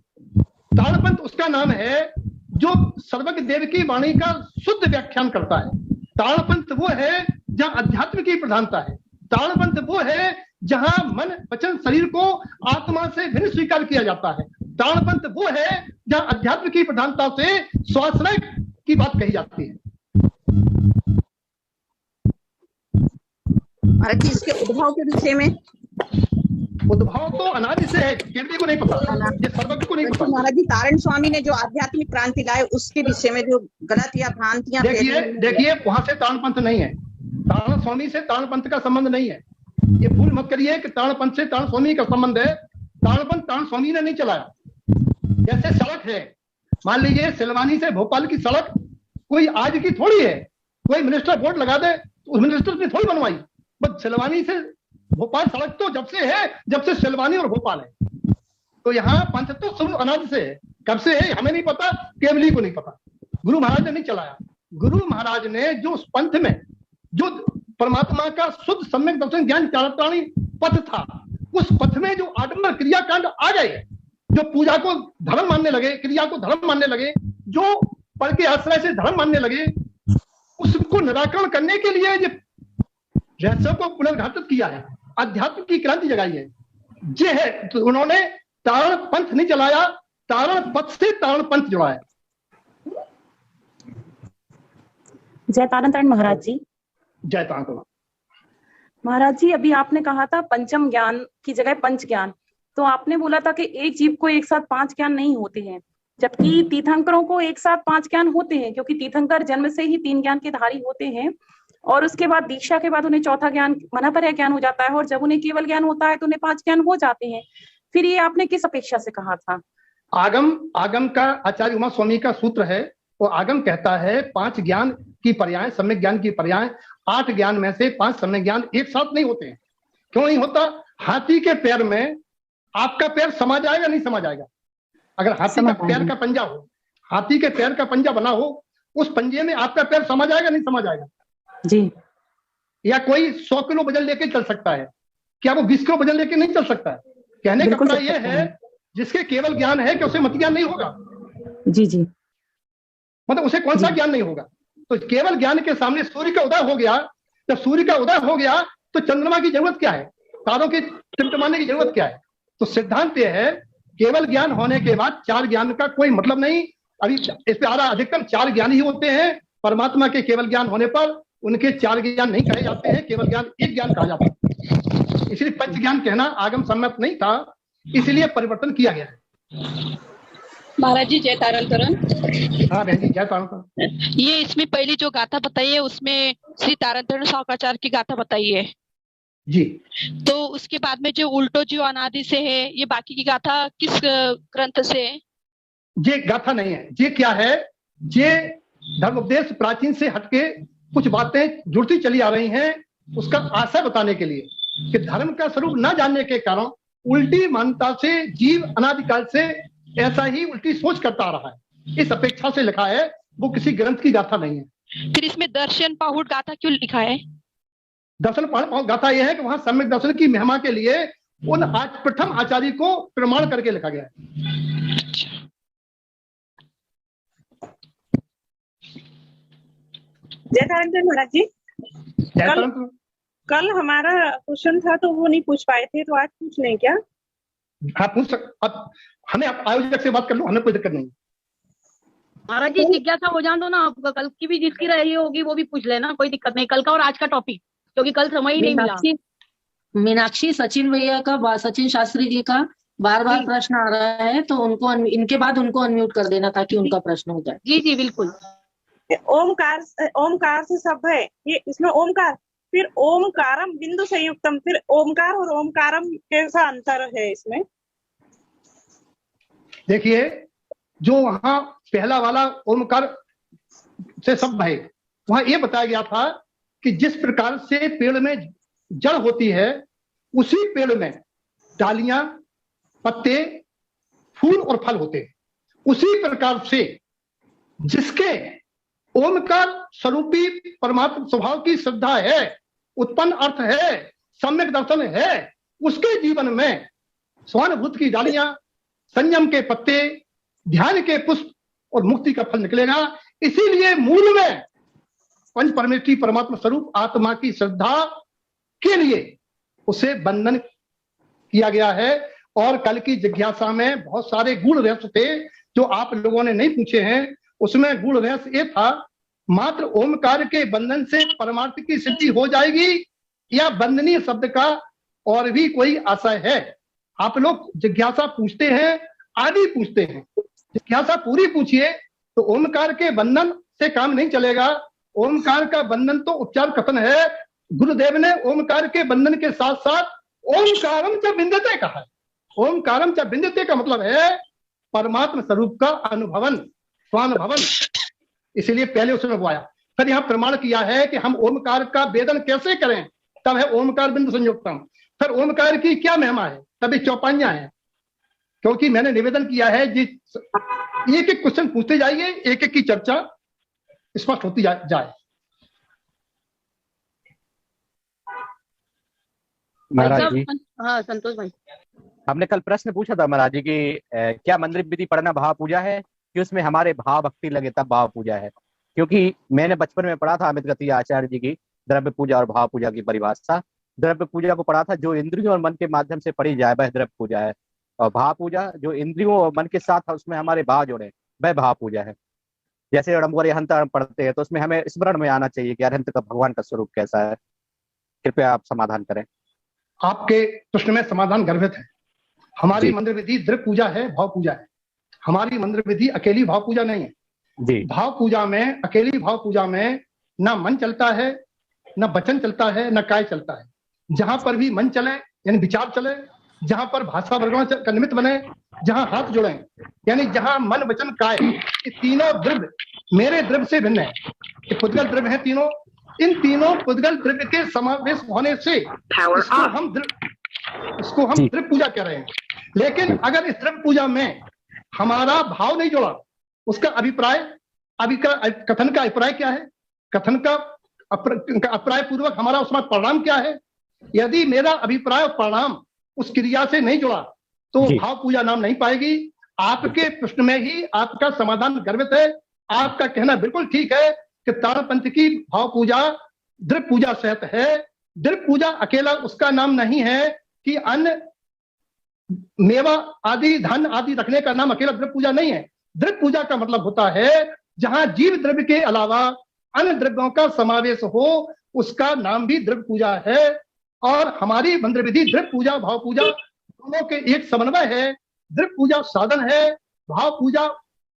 तारण पंथ उसका नाम है जो सर्वज्ञ देव की वाणी का शुद्ध व्याख्यान करता है। तारण पंथ वो है जहां अध्यात्म की प्रधानता है। तारण पंथ वो है जहां मन, वचन, शरीर को आत्मा से भिन्न स्वीकार किया जाता है। तारण पंथ वो है जहां अध्यात्म की प्रधानता से स्वाश्रय की बात कही जाती है। महाराज जी, इसके उद्भव के विषय में? उद्भव तो अनादि से है, केवली को नहीं पता, ये सर्वज्ञ को नहीं पता। महाराज जी, तारण स्वामी ने जो आध्यात्मिक क्रांति लाए, उसके विषय में जो गलत या भ्रांतियां देखिए वहां से तारण पंथ नहीं है। तारण स्वामी से तारण पंथ का संबंध नहीं है। ये भूल मत करिए कि तारण पंथ से तारण स्वामी का संबंध है। तारण पंथ तारण स्वामी ने नहीं चलाया। जैसे सड़क है, मान लीजिए सिलवानी से भोपाल की सड़क कोई आज की थोड़ी है। कोई मिनिस्टर बोर्ड लगा दे, उस मिनिस्टर ने थोड़ी बनवाई। बस सिलवानी से भोपाल सड़क तो जब से है, जब से सिलवानी और भोपाल है। तो यहाँ पंथ तो शुरू अनादि से है। कब से है हमें नहीं पता, केवली को नहीं पता। गुरु महाराज ने नहीं चलाया। गुरु महाराज ने जो उस पंथ में जो परमात्मा का शुद्ध सम्यक दर्शन ज्ञान चारित्राणी पथ था, उस पथ में जो आडंबर क्रियाकांड आ गए, जो पूजा को धर्म मानने लगे, क्रिया को धर्म मानने लगे, जो पढ़ के आश्रय से धर्म मानने लगे, उसको निराकरण करने के लिए ये रहस्यों को पुनर्घाटित किया है, अध्यात्म की क्रांति जगाई है। ये है, तो उन्होंने तारण पंथ नहीं चलाया, तारण पथ से तारण पंथ जुड़ा है। जय तारण तारण महाराज जी। जय तारण महाराज जी, अभी आपने कहा था पंचम ज्ञान की जगह पंच ज्ञान, तो आपने बोला था कि एक जीव को एक साथ 5 ज्ञान नहीं होते हैं, जबकि तीर्थंकरों को एक साथ 5 ज्ञान होते हैं, क्योंकि तीर्थंकर जन्म से ही 3 ज्ञान के धारी होते हैं और उसके बाद दीक्षा के बाद उन्हें चौथा ज्ञान मनापर्य ज्ञान हो जाता है, और जब उन्हें केवल ज्ञान होता है तो उन्हें 5 ज्ञान हो जाते हैं। फिर ये आपने किस अपेक्षा से कहा था? आगम का आचार्य उमा स्वामी का सूत्र है, वो आगम कहता है 5 ज्ञान की पर्याय, सम्यक ज्ञान की पर्याय, 8 ज्ञान में से 5 सम्यक ज्ञान एक साथ नहीं होते हैं। क्यों नहीं होता? हाथी के पैर में आपका पैर समा जाएगा, नहीं समा जाएगा? अगर हाथी का पैर का पंजा हो, हाथी के पैर का पंजा बना हो, उस पंजे में आपका पैर समा जाएगा, नहीं समा जाएगा जी? या कोई 100 किलो वजन लेके चल सकता है, क्या वो 20 किलो वजन लेके नहीं चल सकता है? कहने का मतलब यह है जिसके केवल ज्ञान है कि उसे मत ज्ञान नहीं होगा। जी जी, मतलब उसे कौन सा ज्ञान नहीं होगा? तो केवल ज्ञान के सामने सूर्य का उदय हो गया। जब सूर्य का उदय हो गया तो चंद्रमा की जरूरत क्या है? तारों के टिमटिमाने की जरूरत क्या है? तो सिद्धांत यह है केवल ज्ञान होने के बाद 4 ज्ञान का कोई मतलब नहीं। अभी इस पे आ रहा, अधिकतम 4 ज्ञान ही होते हैं। परमात्मा के केवल ज्ञान होने पर उनके 4 ज्ञान नहीं कहे जाते हैं, केवल ज्ञान एक ज्ञान कहा जाता है। इसलिए पंच ज्ञान कहना आगम सम्मत नहीं था, इसलिए परिवर्तन किया गया है। महाराज जी जय तारण करण। हाँ बहन जी जय तारण करण। ये इसमें पहली जो गाथा बताई है उसमें श्री तारण शाकाचार्य की गाथा बताई है जी। तो उसके बाद में जो उल्टो जीव अनादि से है, ये बाकी की गाथा किस ग्रंथ से है? ये गाथा नहीं है, ये क्या है? ये धर्मोपदेश प्राचीन से हटके कुछ बातें जुड़ती चली आ रही हैं, उसका आशय बताने के लिए कि धर्म का स्वरूप न जानने के कारण उल्टी मान्यता से जीव अनादिकाल से ऐसा ही उल्टी सोच करता आ रहा है, इस अपेक्षा से लिखा है। वो किसी ग्रंथ की गाथा नहीं है। फिर इसमें दर्शन पाहुड़ गाथा क्यों लिखा है? दर्शन पाहुड़ गाथा यह है कि वहां सम्यक दर्शन की महिमा के लिए उन प्रथम आचार्य को प्रमाण करके लिखा गया है। जय तारण महाराज जी, कल हमारा क्वेश्चन था तो वो नहीं पूछ पाए थे, तो आज पूछ लें क्या? हाँ पूछ अब हमें आयोजक से बात कर लो, हमें कोई दिक्कत नहीं। महाराज जी जिज्ञासा हो जान दो ना, आपका कल की भी जिसकी रही होगी वो भी पूछ लेना, कोई दिक्कत नहीं। कल का और आज का टॉपिक, क्योंकि कल समय ही नहीं मिला। मीनाक्षी सचिन भैया का, सचिन शास्त्री जी का बार बार प्रश्न आ रहा है, तो उनको इनके बाद उनको अनम्यूट कर देना ताकि उनका प्रश्न हो जाए। जी जी बिल्कुल। ओमकार से शब्द है ये, इसमें ओमकार, फिर ओमकारम बिंदु संयुक्तम, फिर ओमकार और ओमकारम कैसा अंतर है इसमें? देखिए जो वहां पहला वाला ओमकार से शब्द है, वहां ये बताया गया था कि जिस प्रकार से पेड़ में जड़ होती है, उसी पेड़ में डालियां, पत्ते, फूल और फल होते हैं। उसी प्रकार से जिसके ओमकार स्वरूपी परमात्मा स्वभाव की श्रद्धा है, उत्पन्न अर्थ है, सम्यक दर्शन है, उसके जीवन में स्वानुभूत की डालियां, संयम के पत्ते, ध्यान के पुष्प और मुक्ति का फल निकलेगा। इसीलिए मूल में पंच परमेष्ठी परमात्मा स्वरूप आत्मा की श्रद्धा के लिए उसे बंधन किया गया है। और कल की जिज्ञासा में बहुत सारे गूढ़ रहस्य थे जो आप लोगों ने नहीं पूछे हैं। उसमें गूढ़ रहस्य ये था, मात्र ओमकार के बंधन से परमार्थ की सिद्धि हो जाएगी या बंधनीय शब्द का और भी कोई आशय है? आप लोग जिज्ञासा पूछते हैं, आदि पूछते हैं, जिज्ञासा पूरी पूछिए। तो ओमकार के बंधन से काम नहीं चलेगा। ओमकार का बंधन तो उच्चार कथन है। गुरुदेव ने ओमकार के बंधन के साथ साथ ओमकारम च बिंदते कहा है। ओमकारम च बिंदते का मतलब है परमात्मा स्वरूप का अनुभवन, स्वानुभवन। इसीलिए पहले उसने बुआया, फिर यहाँ प्रमाण किया है कि हम ओमकार का वेदन कैसे करें, तब है ओमकार बिंदु संयुक्तम। फिर ओमकार की क्या महिमा है, तभी चौपाइयां हैं। क्योंकि मैंने निवेदन किया है जी, एक एक क्वेश्चन पूछते जाइए, एक एक की चर्चा स्पष्ट होती जाए। महाराज जी, हाँ संतोष भाई, हमने कल प्रश्न पूछा था महाराज जी कि क्या मंदिर विधि पढ़ना भाव पूजा है, कि उसमें हमारे भाव भक्ति लगे तब भाव पूजा है? क्योंकि मैंने बचपन में पढ़ा था अमित गति आचार्य जी की द्रव्य पूजा और भाव पूजा की परिभाषा। द्रव्य पूजा को पढ़ा था जो इंद्रियों और मन के माध्यम से पढ़ी जाए वह द्रव्य पूजा है, और भाव पूजा जो इंद्रियों और मन के साथ उसमें हमारे भाव जोड़े वह भाव पूजा है। जैसे अरहंत पढ़ते हैं तो उसमें हमें स्मरण में आना चाहिए कि अरहंत का भगवान का स्वरूप कैसा है। कृपया आप समाधान करें। आपके प्रश्न में समाधान गर्भित है। हमारी मंदिर विधि द्रव्य पूजा है, भाव पूजा है। हमारी मंदिर विधि अकेली भाव पूजा नहीं है जी। भाव पूजा में, अकेली भाव पूजा में ना मन चलता है, ना वचन चलता है, ना काय चलता है। जहां पर भी मन चले यानी विचार चले, जहां पर भाषा वर्गण का निमित्त बने, जहां हाथ जुड़े, यानी जहां मन वचन काय, ये तीनों द्रव्य मेरे द्रव्य से भिन्न है। ये पुद्गल द्रव्य है तीनों, इन तीनों पुद्गल द्रव्य के समावेश होने से इसको हम द्रव्य पूजा कह रहे हैं। लेकिन अगर इस द्रव्य पूजा में हमारा भाव नहीं जुड़ा, उसका अभिप्राय, कथन का अभिप्राय क्या है, कथन का अभिप्राय पूर्वक हमारा उसमें परिणाम क्या है। यदि मेरा अभिप्राय और परिणाम उस क्रिया से नहीं जुड़ा तो भाव पूजा नाम नहीं पाएगी। आपके प्रश्न में ही आपका समाधान गर्भित है। आपका कहना बिल्कुल ठीक है कि ताड़पंथ की भाव पूजा द्रव्य पूजा सहित है। द्रव्य पूजा अकेला उसका नाम नहीं है कि अन्न मेवा आदि धन आदि रखने का नाम अकेला द्रव्य पूजा नहीं है। द्रव्य पूजा का मतलब होता है जहां जीव द्रव्य के अलावा अन्य द्रव्यों का समावेश हो, उसका नाम भी द्रव्य पूजा है। और हमारी मंत्र विधि द्रव्य पूजा भाव पूजा दोनों के एक समन्वय है। द्रव्य पूजा साधन है, भाव पूजा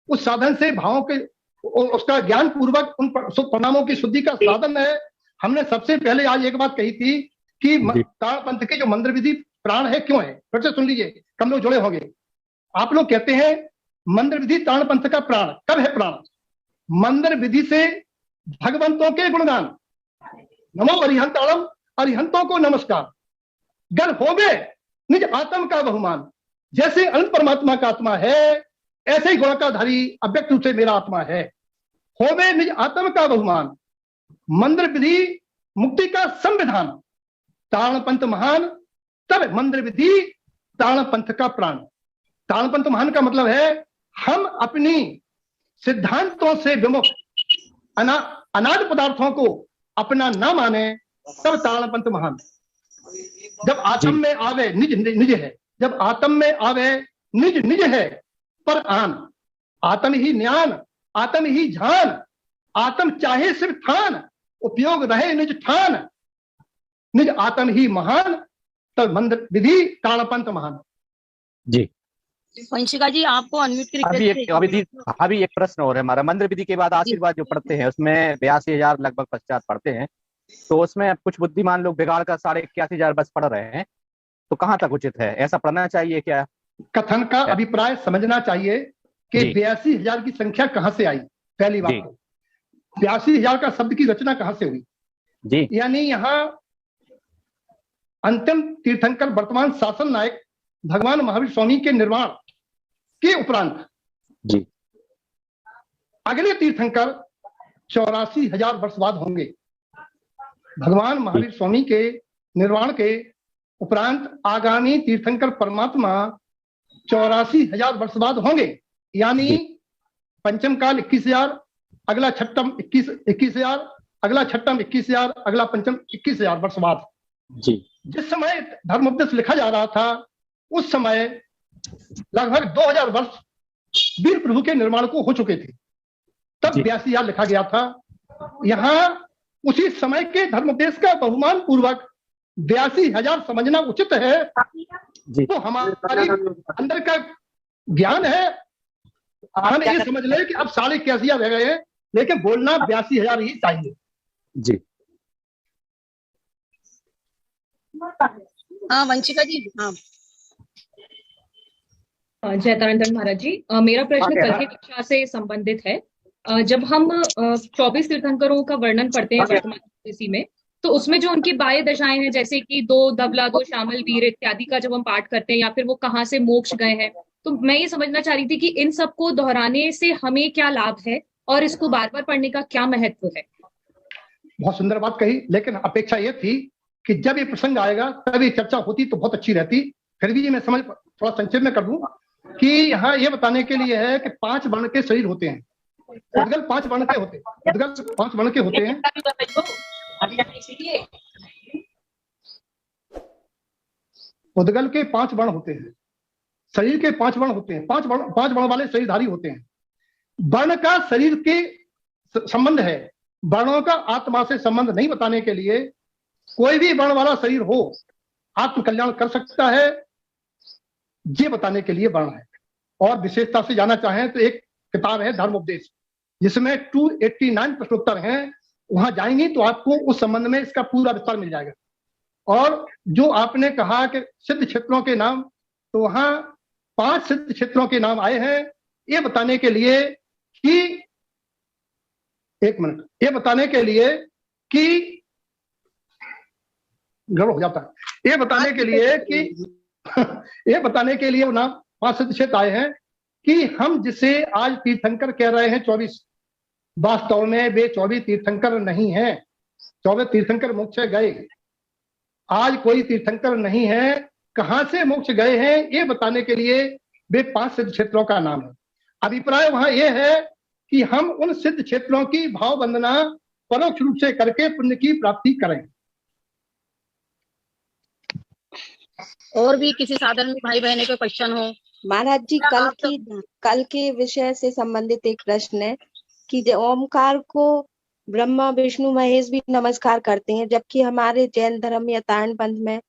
उस साधन से भावों के उसका ज्ञान पूर्वक उन परिणामों की शुद्धि का साधन है। हमने सबसे पहले आज एक बात कही थी कि ताड़पंथ की जो मंत्र विधि प्राण है क्यों है, फिर से सुन लीजिए, कम लोग जुड़े होंगे। आप लोग कहते हैं मंत्र विधि ताड़पंथ का प्राण, कब है प्राण? मंत्र विधि से भगवंतों के गुणगान, नमो अरिहंताणम, अरिहंतों को नमस्कार, गर होवे निज आत्म का बहुमान। जैसे अनंत परमात्मा का आत्मा है ऐसे ही गुणकाधारी अव्यक्त रूप से मेरा आत्मा है। होवे निज आत्म का बहुमान, मंत्र विधि मुक्ति का संविधान, ताड़पंथ महान तब मंत्र विधि ताड़पंथ का प्राण। ताड़पंथ महान का मतलब है हम अपनी सिद्धांतों से विमुख अनाद पदार्थों को अपना न माने, तब ताड़पंथ महान। जब आत्म में आवे निज निज है, जब आत्म में आवे निज निज है पर आन, आत्म ही ज्ञान, आत्म ही ध्यान, आत्म चाहे सिर्फ ठान, उपयोग रहे निज ठान, निज आत्म ही महान, तब मंत्र विधि ताड़पंथ महान। जी वंशिका जी आपको अनम्यूट अभी एक प्रश्न और है हमारा। मंत्र विधि के बाद आशीर्वाद जो पढ़ते हैं उसमें 82,000 लगभग पश्चात पढ़ते हैं, तो उसमें कुछ बुद्धिमान लोग बिगाड़ कर 81,500 बस पढ़ रहे हैं, तो कहाँ तक उचित है? ऐसा पढ़ना चाहिए क्या? कथन का अभिप्राय समझना चाहिए कि 82,000 की संख्या कहां से आई। पहली बात तो 82,000 का शब्द की रचना कहां से हुई जी। यानी यहाँ अंतिम तीर्थंकर वर्तमान शासन नायक भगवान महावीर स्वामी के निर्वाण के उपरांत जी अगले तीर्थंकर 84,000 वर्ष बाद होंगे। भगवान महावीर स्वामी के निर्वाण के उपरांत आगामी तीर्थंकर परमात्मा 84,000 वर्ष बाद होंगे। यानी पंचम काल 21,000, अगला छठम 21,000, अगला छठम 21,000, अगला पंचम 21,000 वर्ष बाद जी। जिस समय धर्मोपदेश लिखा जा रहा था उस समय लगभग 2,000 वर्ष वीर प्रभु के निर्माण को हो चुके थे, तब 82,000 लिखा गया था। यहाँ उसी समय के धर्मोपदेश का बहुमान पूर्वक 82,000 समझना उचित है। तो हमारे अंदर का ज्ञान है, हम ये समझ ले कि अब 81,500 रह गए हैं, लेकिन बोलना 82,000 ही चाहिए जी। हाँ वंशिका जी। हाँ जय तारण महाराज जी, मेरा प्रश्न कल की कक्षा से संबंधित है। जब हम 24 तीर्थंकरों का वर्णन पढ़ते हैं वर्तमान ज्योतिषी में, तो उसमें जो उनकी बाह्य दशाएं हैं, जैसे कि 2 दबला 2 शामल वीर इत्यादि का जब हम पाठ करते हैं, या फिर वो कहाँ से मोक्ष गए हैं, तो मैं ये समझना चाह रही थी कि इन सबको दोहराने से हमें क्या लाभ है और इसको बार बार पढ़ने का क्या महत्व है? बहुत सुंदर बात कही, लेकिन अपेक्षा ये थी कि जब ये प्रसंग आएगा तब ये चर्चा होती तो बहुत अच्छी रहती। फिर भी ये मैं समझ थोड़ा संक्षेप में कर दूं कि यहाँ ये बताने के लिए है कि 5 वर्ण के शरीर होते हैं। उद्गल 5 वर्ण के होते हैं, उद्गल 5 वर्ण के होते हैं। उद्गल के 5 वर्ण होते हैं, शरीर के 5 वर्ण होते हैं। 5 वर्ण वाले शरीरधारी होते हैं। वर्ण का शरीर के संबंध है, वर्णों का आत्मा से संबंध नहीं बताने के लिए कोई भी वर्ण वाला शरीर हो आत्म कल्याण कर सकता है, ये बताने के लिए वर्ण है। और विशेषता से जाना चाहें तो एक किताब है धर्मोपदेश, जिसमें 289 प्रश्नोत्तर हैं। वहां जाएंगी तो आपको उस संबंध में इसका पूरा विस्तार मिल जाएगा। और जो आपने कहा कि सिद्ध क्षेत्रों के नाम, तो वहां 5 सिद्ध क्षेत्रों के नाम आए हैं, ये बताने के लिए कि, एक मिनट, ये बताने के लिए कि गड़बड़ हो जाता है, ये बताने के लिए कि ये बताने के लिए वो नाम 5 सिद्ध क्षेत्र आए हैं कि हम जिसे आज तीर्थंकर कह रहे हैं 24, वास्तव में वे 24 तीर्थंकर नहीं हैं। 24 तीर्थंकर मोक्ष गए, आज कोई तीर्थंकर नहीं है। कहां से मोक्ष गए हैं ये बताने के लिए वे 5 सिद्ध क्षेत्रों का नाम है। अभिप्राय वहां यह है कि हम उन सिद्ध क्षेत्रों की भाव वंदना परोक्ष रूप से करके पुण्य की प्राप्ति करें। और भी किसी साधन में भाई बहने को क्वेश्चन हो? महाराज जी, कल के विषय से संबंधित एक प्रश्न है कि ओमकार को ब्रह्मा विष्णु महेश भी नमस्कार करते हैं, जबकि हमारे जैन धर्म या तारण पंथ में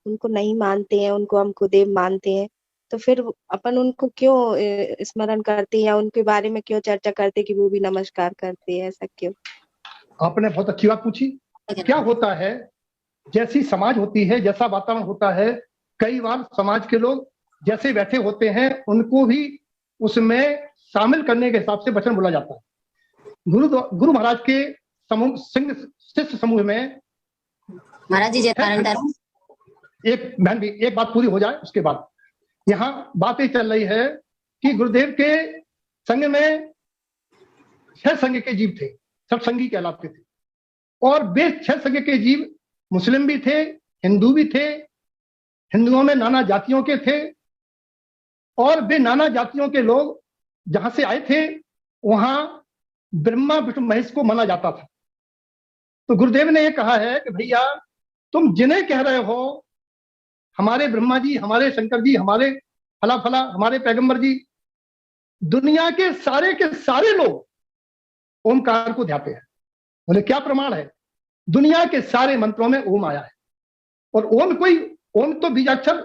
उनको नहीं मानते हैं, उनको हमको देव मानते हैं। तो फिर अपन उनको क्यों स्मरण करते हैं या उनके बारे में क्यों चर्चा करते हैं कि वो भी नमस्कार करते हैं, ऐसा क्यों? आपने बहुत अच्छी बात पूछी। क्या होता है, जैसी समाज होती है, जैसा वातावरण होता है, कई बार समाज के लोग जैसे बैठे होते हैं उनको भी उसमें शामिल करने के हिसाब से वचन बोला जाता है। गुरु महाराज के समूह, सिंह शिष्य समूह में महाराज जी एक बहन भी, एक बात पूरी हो जाए उसके बाद, यहाँ बातें चल रही है कि गुरुदेव के संग में 6 संघ के जीव थे, सब संगी कहलाते थे, और वे 6 संघ के जीव मुस्लिम भी थे, हिंदू भी थे, हिंदुओं में नाना जातियों के थे, और वे नाना जातियों के लोग जहां से आए थे वहां ब्रह्मा विष्णु महेश को माना जाता था। तो गुरुदेव ने यह कहा है कि भैया तुम जिन्हें कह रहे हो, हमारे ब्रह्मा जी, हमारे शंकर जी, हमारे फला फला, हमारे पैगंबर जी, दुनिया के सारे लोग ओमकार को ध्याते हैं। बोले क्या प्रमाण है? दुनिया के सारे मंत्रों में ओम आया है, और ओम तो बीजाक्षर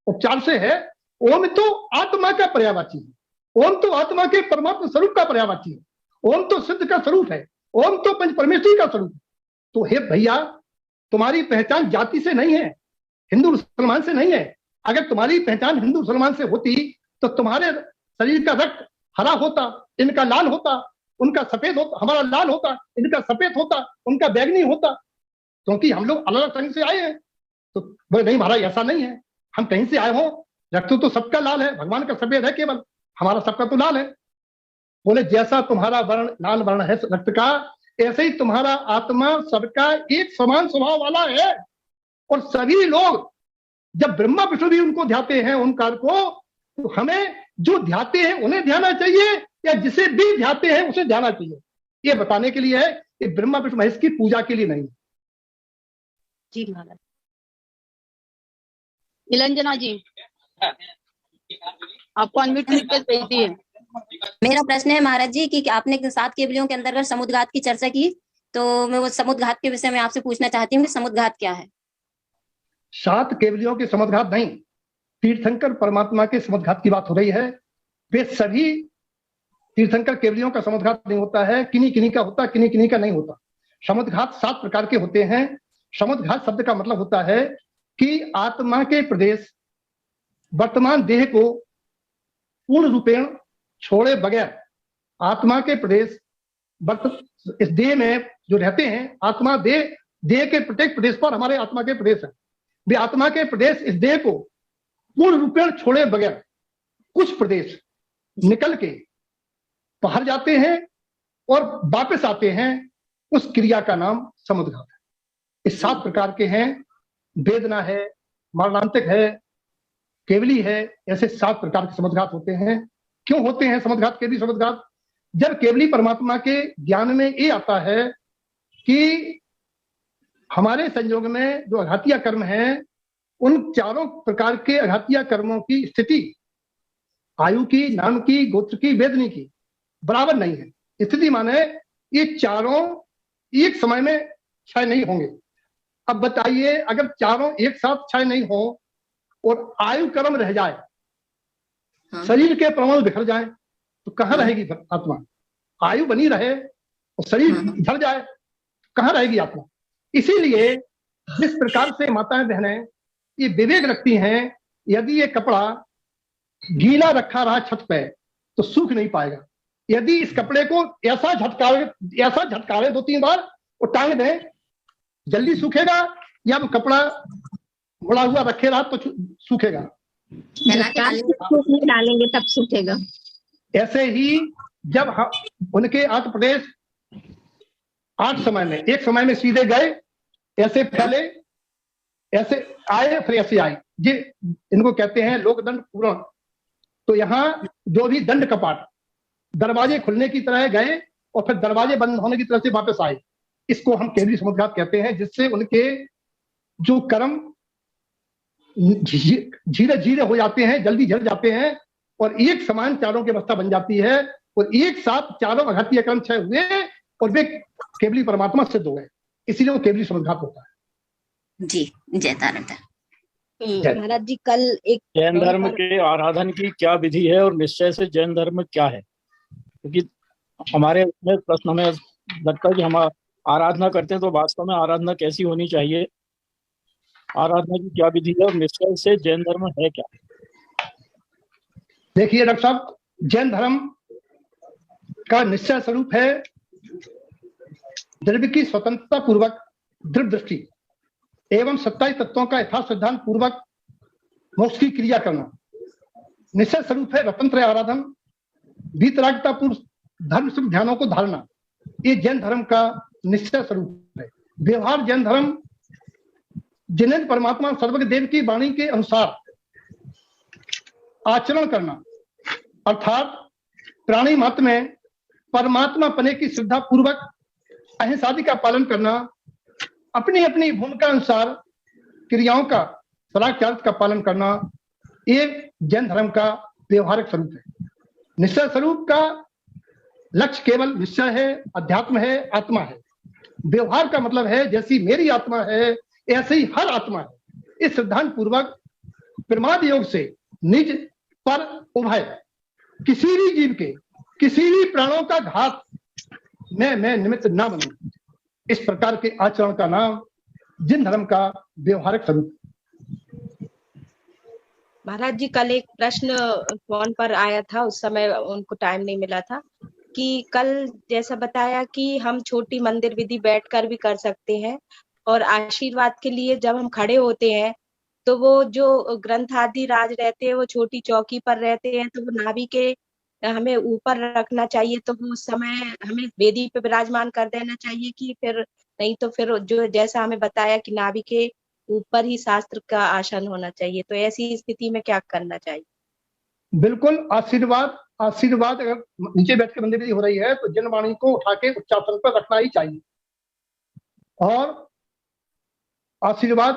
उपचार से है। ओम तो आत्मा का पर्यायवाची है, ओम तो आत्मा के परमात्मा स्वरूप का पर्यायवाची है, ओम तो सिद्ध का स्वरूप है, ओम तो पंच परमेश्वरी का स्वरूप है। तो हे भैया, तुम्हारी पहचान जाति से नहीं है, हिंदू मुसलमान से नहीं है। अगर तुम्हारी पहचान हिंदू मुसलमान से होती तो तुम्हारे शरीर का रक्त हरा होता, इनका लाल होता, उनका सफेद होता, हमारा लाल होता, इनका सफेद होता, उनका बैगनी होता, क्योंकि हम लोग अलग अलग रंग से आए हैं। तो बोले नहीं महाराज, ऐसा नहीं है, हम कहीं से आए हो, रक्त तो सबका लाल है, भगवान का सफेद है केवल, हमारा सबका तो लाल है। बोले जैसा तुम्हारा वर्ण लाल वर्ण है रक्त का, ऐसे ही तुम्हारा आत्मा सबका एक समान स्वभाव वाला है। और सभी लोग जब ब्रह्मा विष्णु भी उनको ध्याते हैं ओंकार को, तो हमें जो ध्याते हैं उन्हें ध्याना चाहिए या जिसे भी ध्याते हैं उसे ध्याना चाहिए। ये बताने के लिए है कि ब्रह्मा विष्णु महेश की पूजा के लिए नहीं। जी महाराज। निलंजना जी, आपको अनम्यूट रिक्वेस्ट भेजती है। मेरा प्रश्न है महाराज जी कि आपने 7 केवलियों के अंतर्गत समुद्घात की चर्चा की, तो मैं वो समुद्घात के विषय में आपसे पूछना चाहती हूँ कि समुद्घात क्या है? 7 केवलियों के समुद्घात नहीं, तीर्थंकर परमात्मा के समुद्घात की बात हो रही है। वे सभी तीर्थंकर केवलियों का समुद्घात नहीं होता है, किन्हीं किन्हीं का होता, किन्हीं किन्हीं का नहीं होता। समुद्घात 7 प्रकार के होते हैं। समुद्घात शब्द का मतलब होता है कि आत्मा के प्रदेश वर्तमान देह को पूर्ण रूपेण छोड़े बगैर, आत्मा के प्रदेश इस देह में जो रहते हैं, आत्मा देह के प्रत्येक प्रदेश पर हमारे आत्मा के प्रदेश है, वे आत्मा के प्रदेश इस देह को पूर्ण रूपेण छोड़े बगैर कुछ प्रदेश निकल के बाहर जाते हैं और वापस आते हैं। उस क्रिया का नाम समुद्घात है। इस 7 प्रकार के हैं, वेदना है, मरणांतिक है, केवली है, ऐसे 7 प्रकार के समुद्घात होते हैं। क्यों होते हैं समुद्घात, केवली समुद्घात? जब केवली परमात्मा के ज्ञान में ये आता है कि हमारे संयोग में जो अघातीय कर्म है, उन 4 प्रकार के अघातीय कर्मों की स्थिति आयु की, नाम की, गोत्र की, वेदनी की बराबर नहीं है। स्थिति माने ये 4 एक समय में क्षय नहीं होंगे। अब बताइए, अगर 4 एक साथ क्षय नहीं हो और आयु कर्म रह जाए, शरीर के परमाणु बिखर जाए, तो कहाँ रहेगी आत्मा? आयु बनी रहे और शरीर झड़ जाए, कहाँ रहेगी आत्मा? इसीलिए जिस प्रकार से माताएं बहनें ये विवेक रखती हैं, यदि ये कपड़ा गीला रखा रहा छत पे तो सूख नहीं पाएगा। यदि इस कपड़े को ऐसा झटकावे 2-3 बार और टांग दें, जल्दी सूखेगा, या वो कपड़ा मुड़ा हुआ रखे रहा तो सूखेगा। डालेंगे तब सूखेगा। ऐसे ही जब उनके आंध्र प्रदेश 8 समय में, एक समय में सीधे गए, ऐसे फैले, ऐसे आए, फिर ऐसे आए, ये इनको कहते हैं लोकदंड पूर्ण। तो यहाँ जो भी दंड कपाट दरवाजे खुलने की तरह गए और फिर दरवाजे बंद होने की तरह से वापस आए, इसको हम केवली समुद्घात कहते हैं, जिससे उनके जो कर्म धीरे धीरे हो जाते हैं, जल्दी झड़ जाते हैं और एक समान चारों की अवस्था बन जाती है और एक साथ चारों अघातीय कर्म क्षय हुए और वे केवली परमात्मा सिद्ध हो गए, इसीलिए वो केवली समुद्घात होता है। जी जय तारण। महाराज जी कल एक जैन धर्म के आराधन की क्या विधि है और निश्चय से जैन धर्म क्या है? क्योंकि हमारे में प्रश्न हमें लगता है कि हम आराधना करते हैं तो वास्तव में आराधना कैसी होनी चाहिए, आराधना की क्या विधि है और निश्चय से जैन धर्म है क्या? देखिए डॉक्टर साहब, जैन धर्म का निश्चय स्वरूप है द्रव्य की स्वतंत्रता पूर्वक दृढ़ दृष्टि एवं 27 तत्वों का यथार्थ सिद्धांत पूर्वक मोक्ष की क्रिया करना। निश्चय स्वरूप है रतंत्र आराधन, वीतरागता पूर्व धर्म सुख ध्यानों को धारना, ये जैन धर्म का निश्चय स्वरूप है। व्यवहार जैन धर्म जिन्हें परमात्मा सर्वज्ञ देव की वाणी के अनुसार आचरण करना, अर्थात प्राणी मात्र में परमात्मा पने की श्रद्धा पूर्वक अहिंसादि का पालन करना, अपनी अपनी भूमिका अनुसार क्रियाओं का सदाचार का पालन करना, ये जैन धर्म का व्यवहारिक स्वरूप है। निश्चय स्वरूप का लक्ष्य केवल निश्चय है, अध्यात्म है, आत्मा है। व्यवहार का मतलब है जैसी मेरी आत्मा है ऐसे ही हर आत्मा है। इस सिद्धांत पूर्वक प्रमाद योग से निज पर उभय किसी भी जीव के, किसी भी प्राणों का घात मैं निमित्त ना बनूं, इस प्रकार के आचरण का नाम जैन धर्म का व्यवहारिक स्वरूप। महाराज जी कल एक प्रश्न फोन पर आया था, उस समय उनको टाइम नहीं मिला था, कि कल जैसा बताया कि हम छोटी मंदिर विधि बैठकर भी कर सकते हैं और आशीर्वाद के लिए जब हम खड़े होते हैं तो वो जो ग्रंथ आदि राज रहते हैं वो छोटी चौकी पर रहते हैं, तो वो नाभि के हमें ऊपर रखना चाहिए, तो वो उस समय हमें वेदी पे विराजमान कर देना चाहिए कि फिर नहीं तो फिर जो जैसा हमें बताया कि नाभि के ऊपर ही शास्त्र का आसन होना चाहिए, तो ऐसी स्थिति में क्या करना चाहिए? बिल्कुल आशीर्वाद अगर नीचे बैठ के मंदिर विधि हो रही है तो जन वाणी को उठा के उच्चासन पर रखना ही चाहिए और आशीर्वाद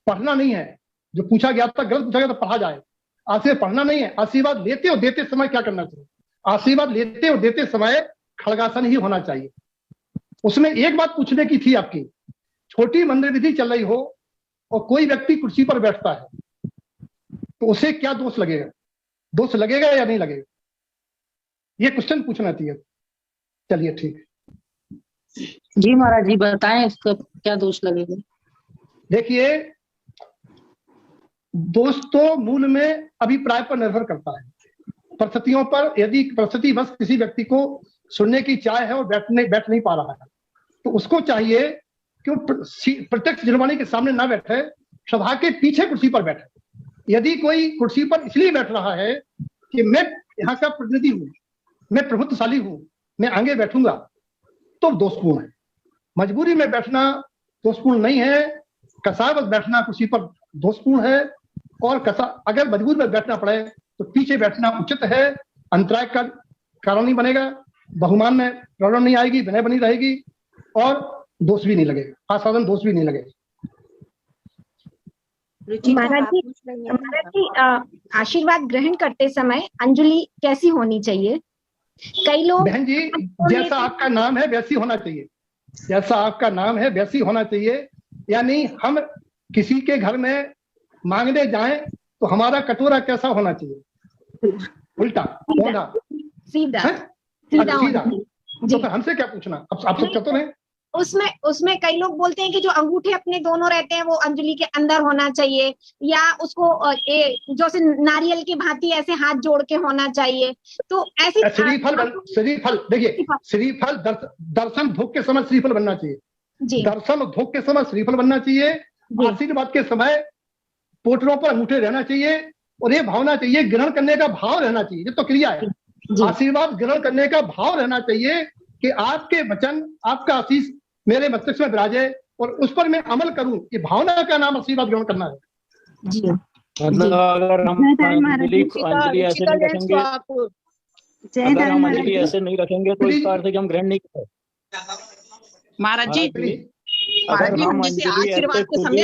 पढ़ना नहीं है। जो पूछा गया था, गलत पूछा गया तो पढ़ा जाए, आशीर्वाद पढ़ना नहीं है। आशीर्वाद लेते और देते समय क्या करना चाहिए? आशीर्वाद लेते और देते समय खड़गासन ही होना चाहिए। उसमें एक बात पूछने की थी आपकी, छोटी मंदिर विधि चल रही हो और कोई व्यक्ति कुर्सी पर बैठता है तो उसे क्या दोष लगेगा? दोष लगेगा या नहीं लगेगा? ये क्वेश्चन पूछना चाहिए। चलिए ठीक है जी महाराज जी, बताएं इसका क्या दोष लगेगा? देखिए, दोष तो मूल में अभिप्राय पर निर्भर करता है, परिस्थितियों पर। यदि परिस्थिति बस किसी व्यक्ति को सुनने की चाह है और बैठ नहीं पा रहा है तो उसको चाहिए कि वो प्रत्यक्ष जनवाणी के सामने ना बैठे, सभा के पीछे कुर्सी पर बैठे। यदि कोई कुर्सी पर इसलिए बैठ रहा है कि मैं यहाँ का प्रतिनिधि हूं, मैं प्रभुत्वशाली हूं, मैं आगे बैठूंगा, तो दोषपूर्ण है। मजबूरी में बैठना दोषपूर्ण नहीं है, कसावत बैठना कुर्सी पर दोषपूर्ण है, और अगर मजबूरी में बैठना पड़े तो पीछे बैठना उचित है। अंतराय का कारण नहीं बनेगा, बहुमान में प्रॉब्लम नहीं आएगी, विनय बनी रहेगी और दोष भी नहीं लगेगा, आसाधन दोष भी नहीं लगेगा। महाराज जी आशीर्वाद ग्रहण करते समय अंजलि कैसी होनी चाहिए? कई लोग बहन जी, जैसा आपका नाम है वैसी होना चाहिए, जैसा आपका नाम है वैसी होना चाहिए। यानी हम किसी के घर में मांगने जाएं तो हमारा कटोरा कैसा होना चाहिए? उल्टा, सीधा। तो फिर हमसे क्या पूछना? आप सब चतुर हैं, उसमें कई लोग बोलते हैं कि जो अंगूठे अपने दोनों रहते हैं वो अंजलि के अंदर होना चाहिए, या उसको जैसे नारियल की भांति ऐसे हाथ जोड़ के होना चाहिए। तो ऐसे श्रीफल देखिए, श्रीफल दर्शन भोग के समय श्रीफल बनना चाहिए जी। दर्शन भोग के समय श्रीफल बनना चाहिए। आशीर्वाद के समय पोटलों पर अंगूठे रहना चाहिए, और ये भावना चाहिए, ग्रहण करने का भाव रहना चाहिए। ये तो क्रिया है। आशीर्वाद ग्रहण करने का भाव रहना चाहिए कि आपके वचन, आपका आशीष मेरे मस्तिष्क में विराजे और उस पर मैं अमल करूं। ये भावना का नाम आशीर्वाद ग्रहण करना है जी। मतलब अगर हम अंजलि ऐसे नहीं रखेंगे, अगर हम अंजलि ऐसे नहीं रखेंगे तो इसका अर्थ है कि हम ग्रहण नहीं करें। महाराज जी हम जैसे आशीर्वाद के समय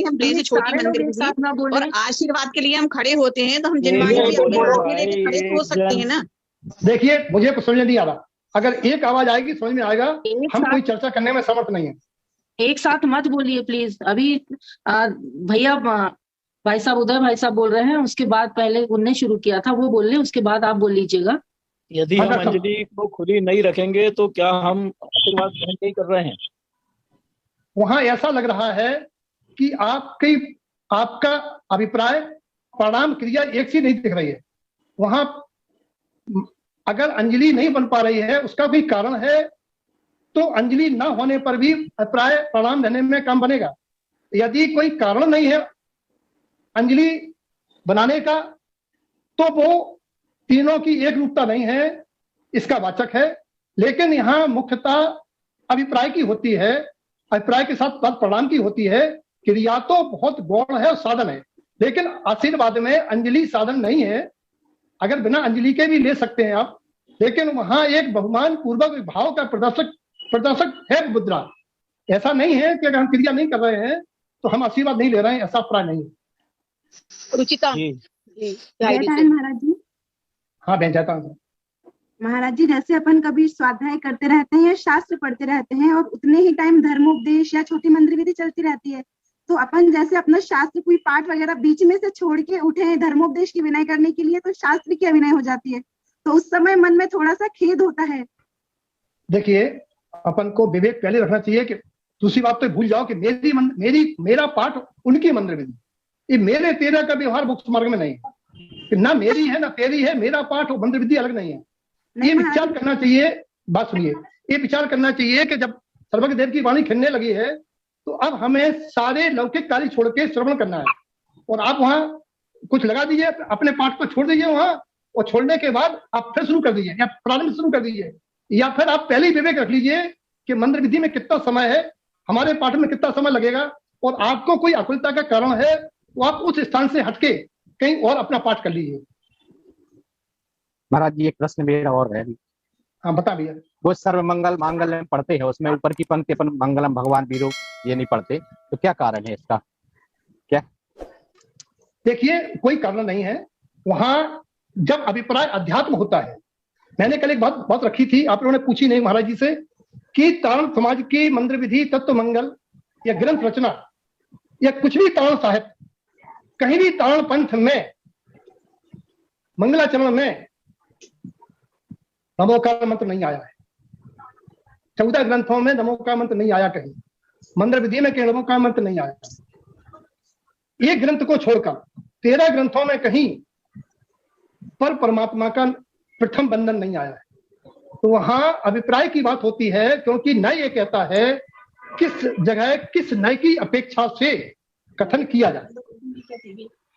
हम जैसे छोटी मंदिर और आशीर्वाद के लिए हम खड़े होते हैं, तो हम जिनवाणी खड़े हो सकते हैं ना। देखिए, मुझे कुछ समझ नहीं आ रहा। अगर एक आवाज आएगी समझ में आएगा। हम कोई चर्चा करने में समर्थ नहीं है। एक साथ मत बोलिए प्लीज। अभी भैया भाई साहब, उदय भाई साहब बोल रहे हैं, उसके बाद पहले उनने शुरू किया था, वो बोल रहे, उसके बाद आप बोल लीजिएगा। यदि हम अंजलि को खुली नहीं रखेंगे तो क्या हम आशीर्वाद ग्रहण नहीं कर रहे हैं? वहां ऐसा लग रहा है कि आपका अभिप्राय प्रणाम क्रिया एक सी नहीं दिख रही है। वहां अगर अंजलि नहीं बन पा रही है, उसका कोई कारण है, तो अंजलि ना होने पर भी अभिप्राय प्रणाम देने में काम बनेगा। यदि कोई कारण नहीं है अंजलि बनाने का, तो वो तीनों की एक रूपता नहीं है, इसका वाचक है। लेकिन यहाँ मुख्यता अभिप्राय की होती है, अभिप्राय के साथ बात प्रणाम की होती है। क्रिया तो बहुत गौण है और साधन है, लेकिन आशीर्वाद में अंजलि साधन नहीं है। अगर बिना अंजलि के भी ले सकते हैं आप, लेकिन वहां एक बहुमान पूर्वक भाव का प्रदर्शक है मुद्रा। ऐसा नहीं है कि अगर हम क्रिया नहीं कर रहे हैं तो हम आशीर्वाद नहीं ले रहे हैं, ऐसा अभिप्राय नहीं है। रुचिता महाराज जी। हाँ बहन, जाता हूँ। महाराज जी, जैसे अपन कभी स्वाध्याय करते रहते हैं या शास्त्र पढ़ते रहते हैं और उतने ही टाइम धर्मोपदेश या छोटी मंदिर विधि चलती रहती है, तो अपन जैसे अपना शास्त्र कोई पाठ वगैरह बीच में से छोड़ के उठे धर्मोपदेश की विनय करने के लिए, तो शास्त्र की अभिनय हो जाती है, तो उस समय मन में थोड़ा सा खेद होता है। देखिए, अपन को विवेक पहले रखना चाहिए कि दूसरी बात तो भूल जाओ कि मेरा पाठ उनकी मंदिर विधि, ये मेरे तेरा का व्यवहार मुक्त मार्ग में नहीं है। ना मेरी है ना तेरी है, मेरा पाठ और मंदिर विधि अलग नहीं है। ये विचार करना चाहिए। बात सुनिए, ये विचार करना चाहिए कि जब सर्वज्ञ देव की वाणी खिलने लगी है, तो अब हमें सारे लौकिक कार्य छोड़ के श्रवण करना है। और आप वहां कुछ लगा दीजिए, अपने पाठ को छोड़ दीजिए वहां, और छोड़ने के बाद आप फिर शुरू कर दीजिए या प्रारंभ शुरू कर दीजिए, या फिर आप पहले ही विवेक रख लीजिए कि मंदिर विधि में कितना समय है, हमारे पाठ में कितना समय लगेगा, और आपको कोई आकुलता का कारण है तो आप उस स्थान से हटके कहीं और अपना पाठ कर लीजिए। महाराज जी, एक प्रश्न मेरा और है। हाँ बता भैया। वो सर्वमंगल मांगल्यम पढ़ते हैं, उसमें ऊपर की पंक्ति अपन मंगलम भगवान वीरो ये नहीं पढ़ते, तो क्या कारण है इसका? क्या? देखिए, कोई कारण नहीं है। वहां जब अभिप्राय अध्यात्म होता है, मैंने कल एक बात रखी थी, आप लोगों ने पूछी नहीं महाराज जी से, कि तारण समाज की मंदिर विधि, तत्व मंगल या ग्रंथ रचना या कुछ भी तारण साहित्य, कहीं भी तारण पंथ में मंगलाचरण में नमोकार मंत्र नहीं आया है। 14 ग्रंथों में नमोकार मंत्र नहीं आया, कहीं मंदिर विधि में कहीं नमोकार मंत्र नहीं आया। एक ग्रंथ को छोड़कर 13 ग्रंथों में कहीं पर परमात्मा का प्रथम बंधन नहीं आया है। तो वहां अभिप्राय की बात होती है, क्योंकि न्याय ये कहता है किस जगह किस न्याय की अपेक्षा से कथन किया जाए,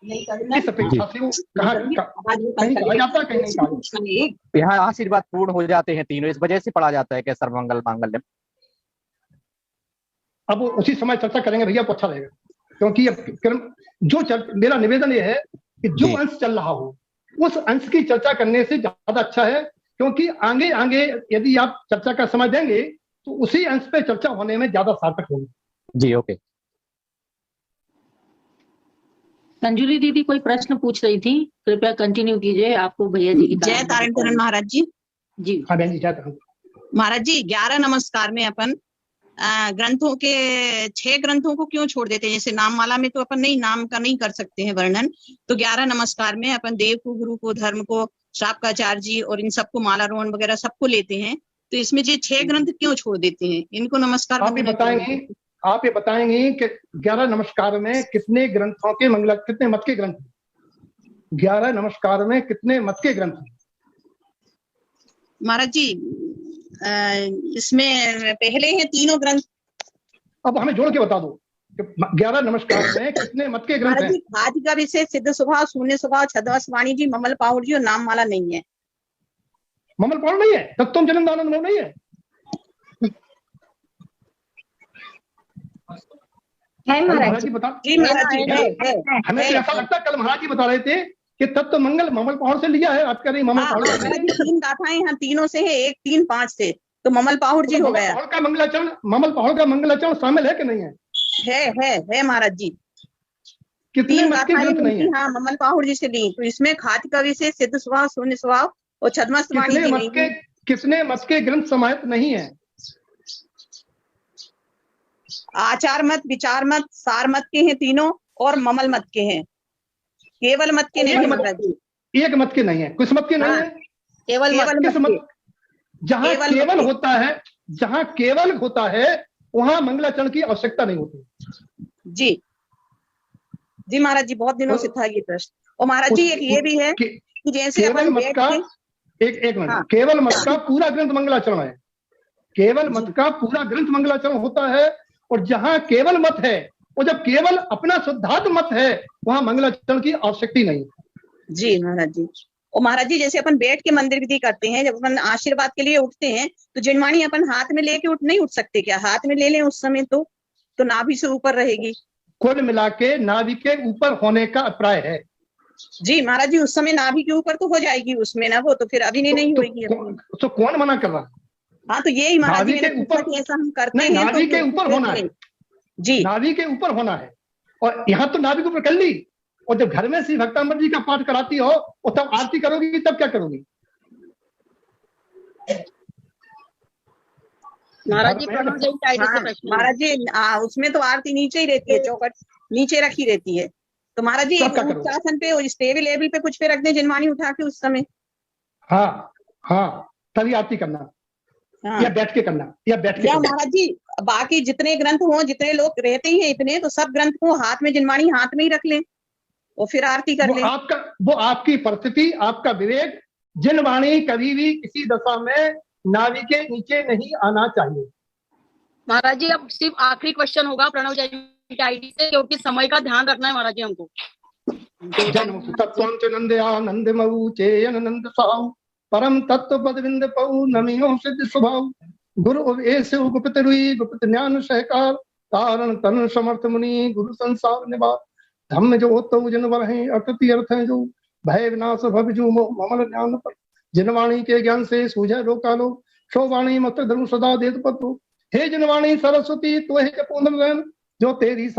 किस अपेक्षा से वो कहीं कहा जाता है, कहीं नहीं कहा जाता। यहाँ आशीर्वाद पूर्ण हो जाते हैं तीनों, इस वजह से पढ़ा जाता है कि सर्वमंगल मांगल्यम। अब उसी समय चर्चा करेंगे भैया, तो अच्छा रहेगा, क्योंकि मेरा निवेदन ये है कि जो अंश चल रहा हो उस अंश की चर्चा करने से ज्यादा अच्छा है, क्योंकि आगे आगे यदि आप चर्चा का समय देंगे तो उसी अंश पे चर्चा होने में ज्यादा सार्थक होगी। जी ओके। अंजुली दीदी कोई प्रश्न पूछ रही थी, कृपया कंटिन्यू कीजिए। आपको भैया जी की जय तारण तारण महाराज जी। जी हाँ बहन जी, जय तारण महाराज जी। 11 नमस्कार में अपन ग्रंथों के 6 ग्रंथों को क्यों छोड़ देते हैं? जैसे नाममाला में तो अपन नहीं नाम का नहीं कर सकते हैं वर्णन, तो 11 नमस्कार में अपन देव को, गुरु को, धर्म को, शापकाचार्य जी और इन सबको मालारोहण वगैरह सबको लेते हैं। तो इसमें ये 6 ग्रंथ क्यों छोड़ देते हैं? इनको नमस्कार आप ये बताएंगी कि 11 नमस्कार में कितने ग्रंथों के कितने मत के ग्रंथ? 11 नमस्कार में कितने मत के ग्रंथ? महाराज जी इसमें पहले हैं तीनों ग्रंथ। अब हमें जोड़ के बता दो 11 नमस्कार में कितने मत के ग्रंथ हैं? खादी का विषय सिद्ध स्वभाव, शून्य स्वभाव, छद्मस वाणी जी, ममल पाहुर जी और नाममाला नहीं है। ममल पाहुर नहीं है, तत्वम जन्मदानंद मोह नहीं है। महाराज जी बता, हमें तो ऐसा लगता है कल महाराज जी बता रहे थे कि तत्व मंगल ममल पाहुर से लिया है। आप कह रही ममल पाहुर। 3 गाथाएं यहाँ तीनों से है, 1, 3, 5 से, तो ममल पाहुर जी हो गया। ममल पाहुर का मंगलाचरण शामिल है कि नहीं है? है महाराज जी। कितने मत के ग्रंथ नहीं है? हाँ, ममल पाहुर जी से ली। तो इसमें खादी कवि से सिद्ध स्वभाव, शून्य स्वभाव और छद्मस वाणी कितने मत के ग्रंथ समाहित नहीं है? आचार मत, विचार मत, सार मत के हैं तीनों और ममल मत के हैं। केवल मत के नहीं है महाराज जी। एक मत के नहीं है, किस मत के नहीं है? केवल मत। जहाँ केवल होता है वहां मंगलाचरण की आवश्यकता नहीं होती। जी महाराज जी, बहुत दिनों से था ये प्रश्न। और महाराज जी एक ये भी है कि जैसे केवल मत का एक मिनट, केवल मत का पूरा ग्रंथ मंगलाचरण है। केवल मत का पूरा ग्रंथ मंगलाचरण होता है। और जहां केवल मत है और जब केवल अपना शुद्धात्म मत है वहां मंगलाचरण की आवश्यकता नहीं। जी महाराज जी। और महाराज जी जैसे अपन बैठ के मंदिर विधि करते हैं, जब अपन आशीर्वाद के लिए उठते हैं तो जिनवाणी अपन हाथ में लेके नहीं उठ सकते क्या? हाथ में ले लें उस समय तो नाभि से ऊपर रहेगी। कुल मिला के नाभि के ऊपर होने का अभिप्राय है। जी महाराज जी, उस समय नाभि के ऊपर तो हो जाएगी उसमें ना, वो तो फिर अभी नहीं होगी। तो कौन मना कर रहा? हाँ, तो यही महाराज जी के ऊपर ऐसा हम करते हैं। नाभि के ऊपर होना है जी, नाभि के ऊपर होना है। और यहाँ तो नाभि के ऊपर कर ली। और जब घर में श्री भक्तामृत जी का पाठ कराती हो और तब आरती करोगी, तब क्या करोगी? महाराज जी उसमें तो आरती नीचे ही रहती है, चौखट नीचे रखी रहती है। तो महाराज जी शासन पे और स्टेबल लेवल पे कुछ पे रख दे जिनवाणी उठा के उस समय। हाँ, तभी आरती करना। या बैठ के करना, या महाराज जी बाकी जितने ग्रंथ हो, जितने लोग रहते ही हैं इतने, तो सब ग्रंथ को हाथ में जिनवाणी हाथ में ही रख लें और फिर आरती कर लें। वो आपकी परिस्थिति, आपका विवेक। जिनवाणी कभी भी किसी दशा में नाभि के नीचे नहीं आना चाहिए। महाराज जी अब सिर्फ आखिरी क्वेश्चन होगा प्रणव जय आईडी से, क्योंकि समय का ध्यान रखना है महाराज जी हमको। जन्म तत्वं च नंदयानंद मऊ चेयनंद साहु परम तत्व पद विंद पऊ नमियो सिद्ध स्वभाव गुरु उपदेश गुप्त रुई गुप्त ज्ञान सहकार तारण तन समर्थ मुनि गुरु संसार निवार धम्म जो तो जन बर है अकृति अर्थ है जो भय विनाश भव जो ममल ज्ञान पर जिनवाणी के ज्ञान से सूझे लोकालो शोवाणी मत धर्म सदा देत पत्रो हे जिनवाणी सरस्वती तो हे जपूंदर जो तेरी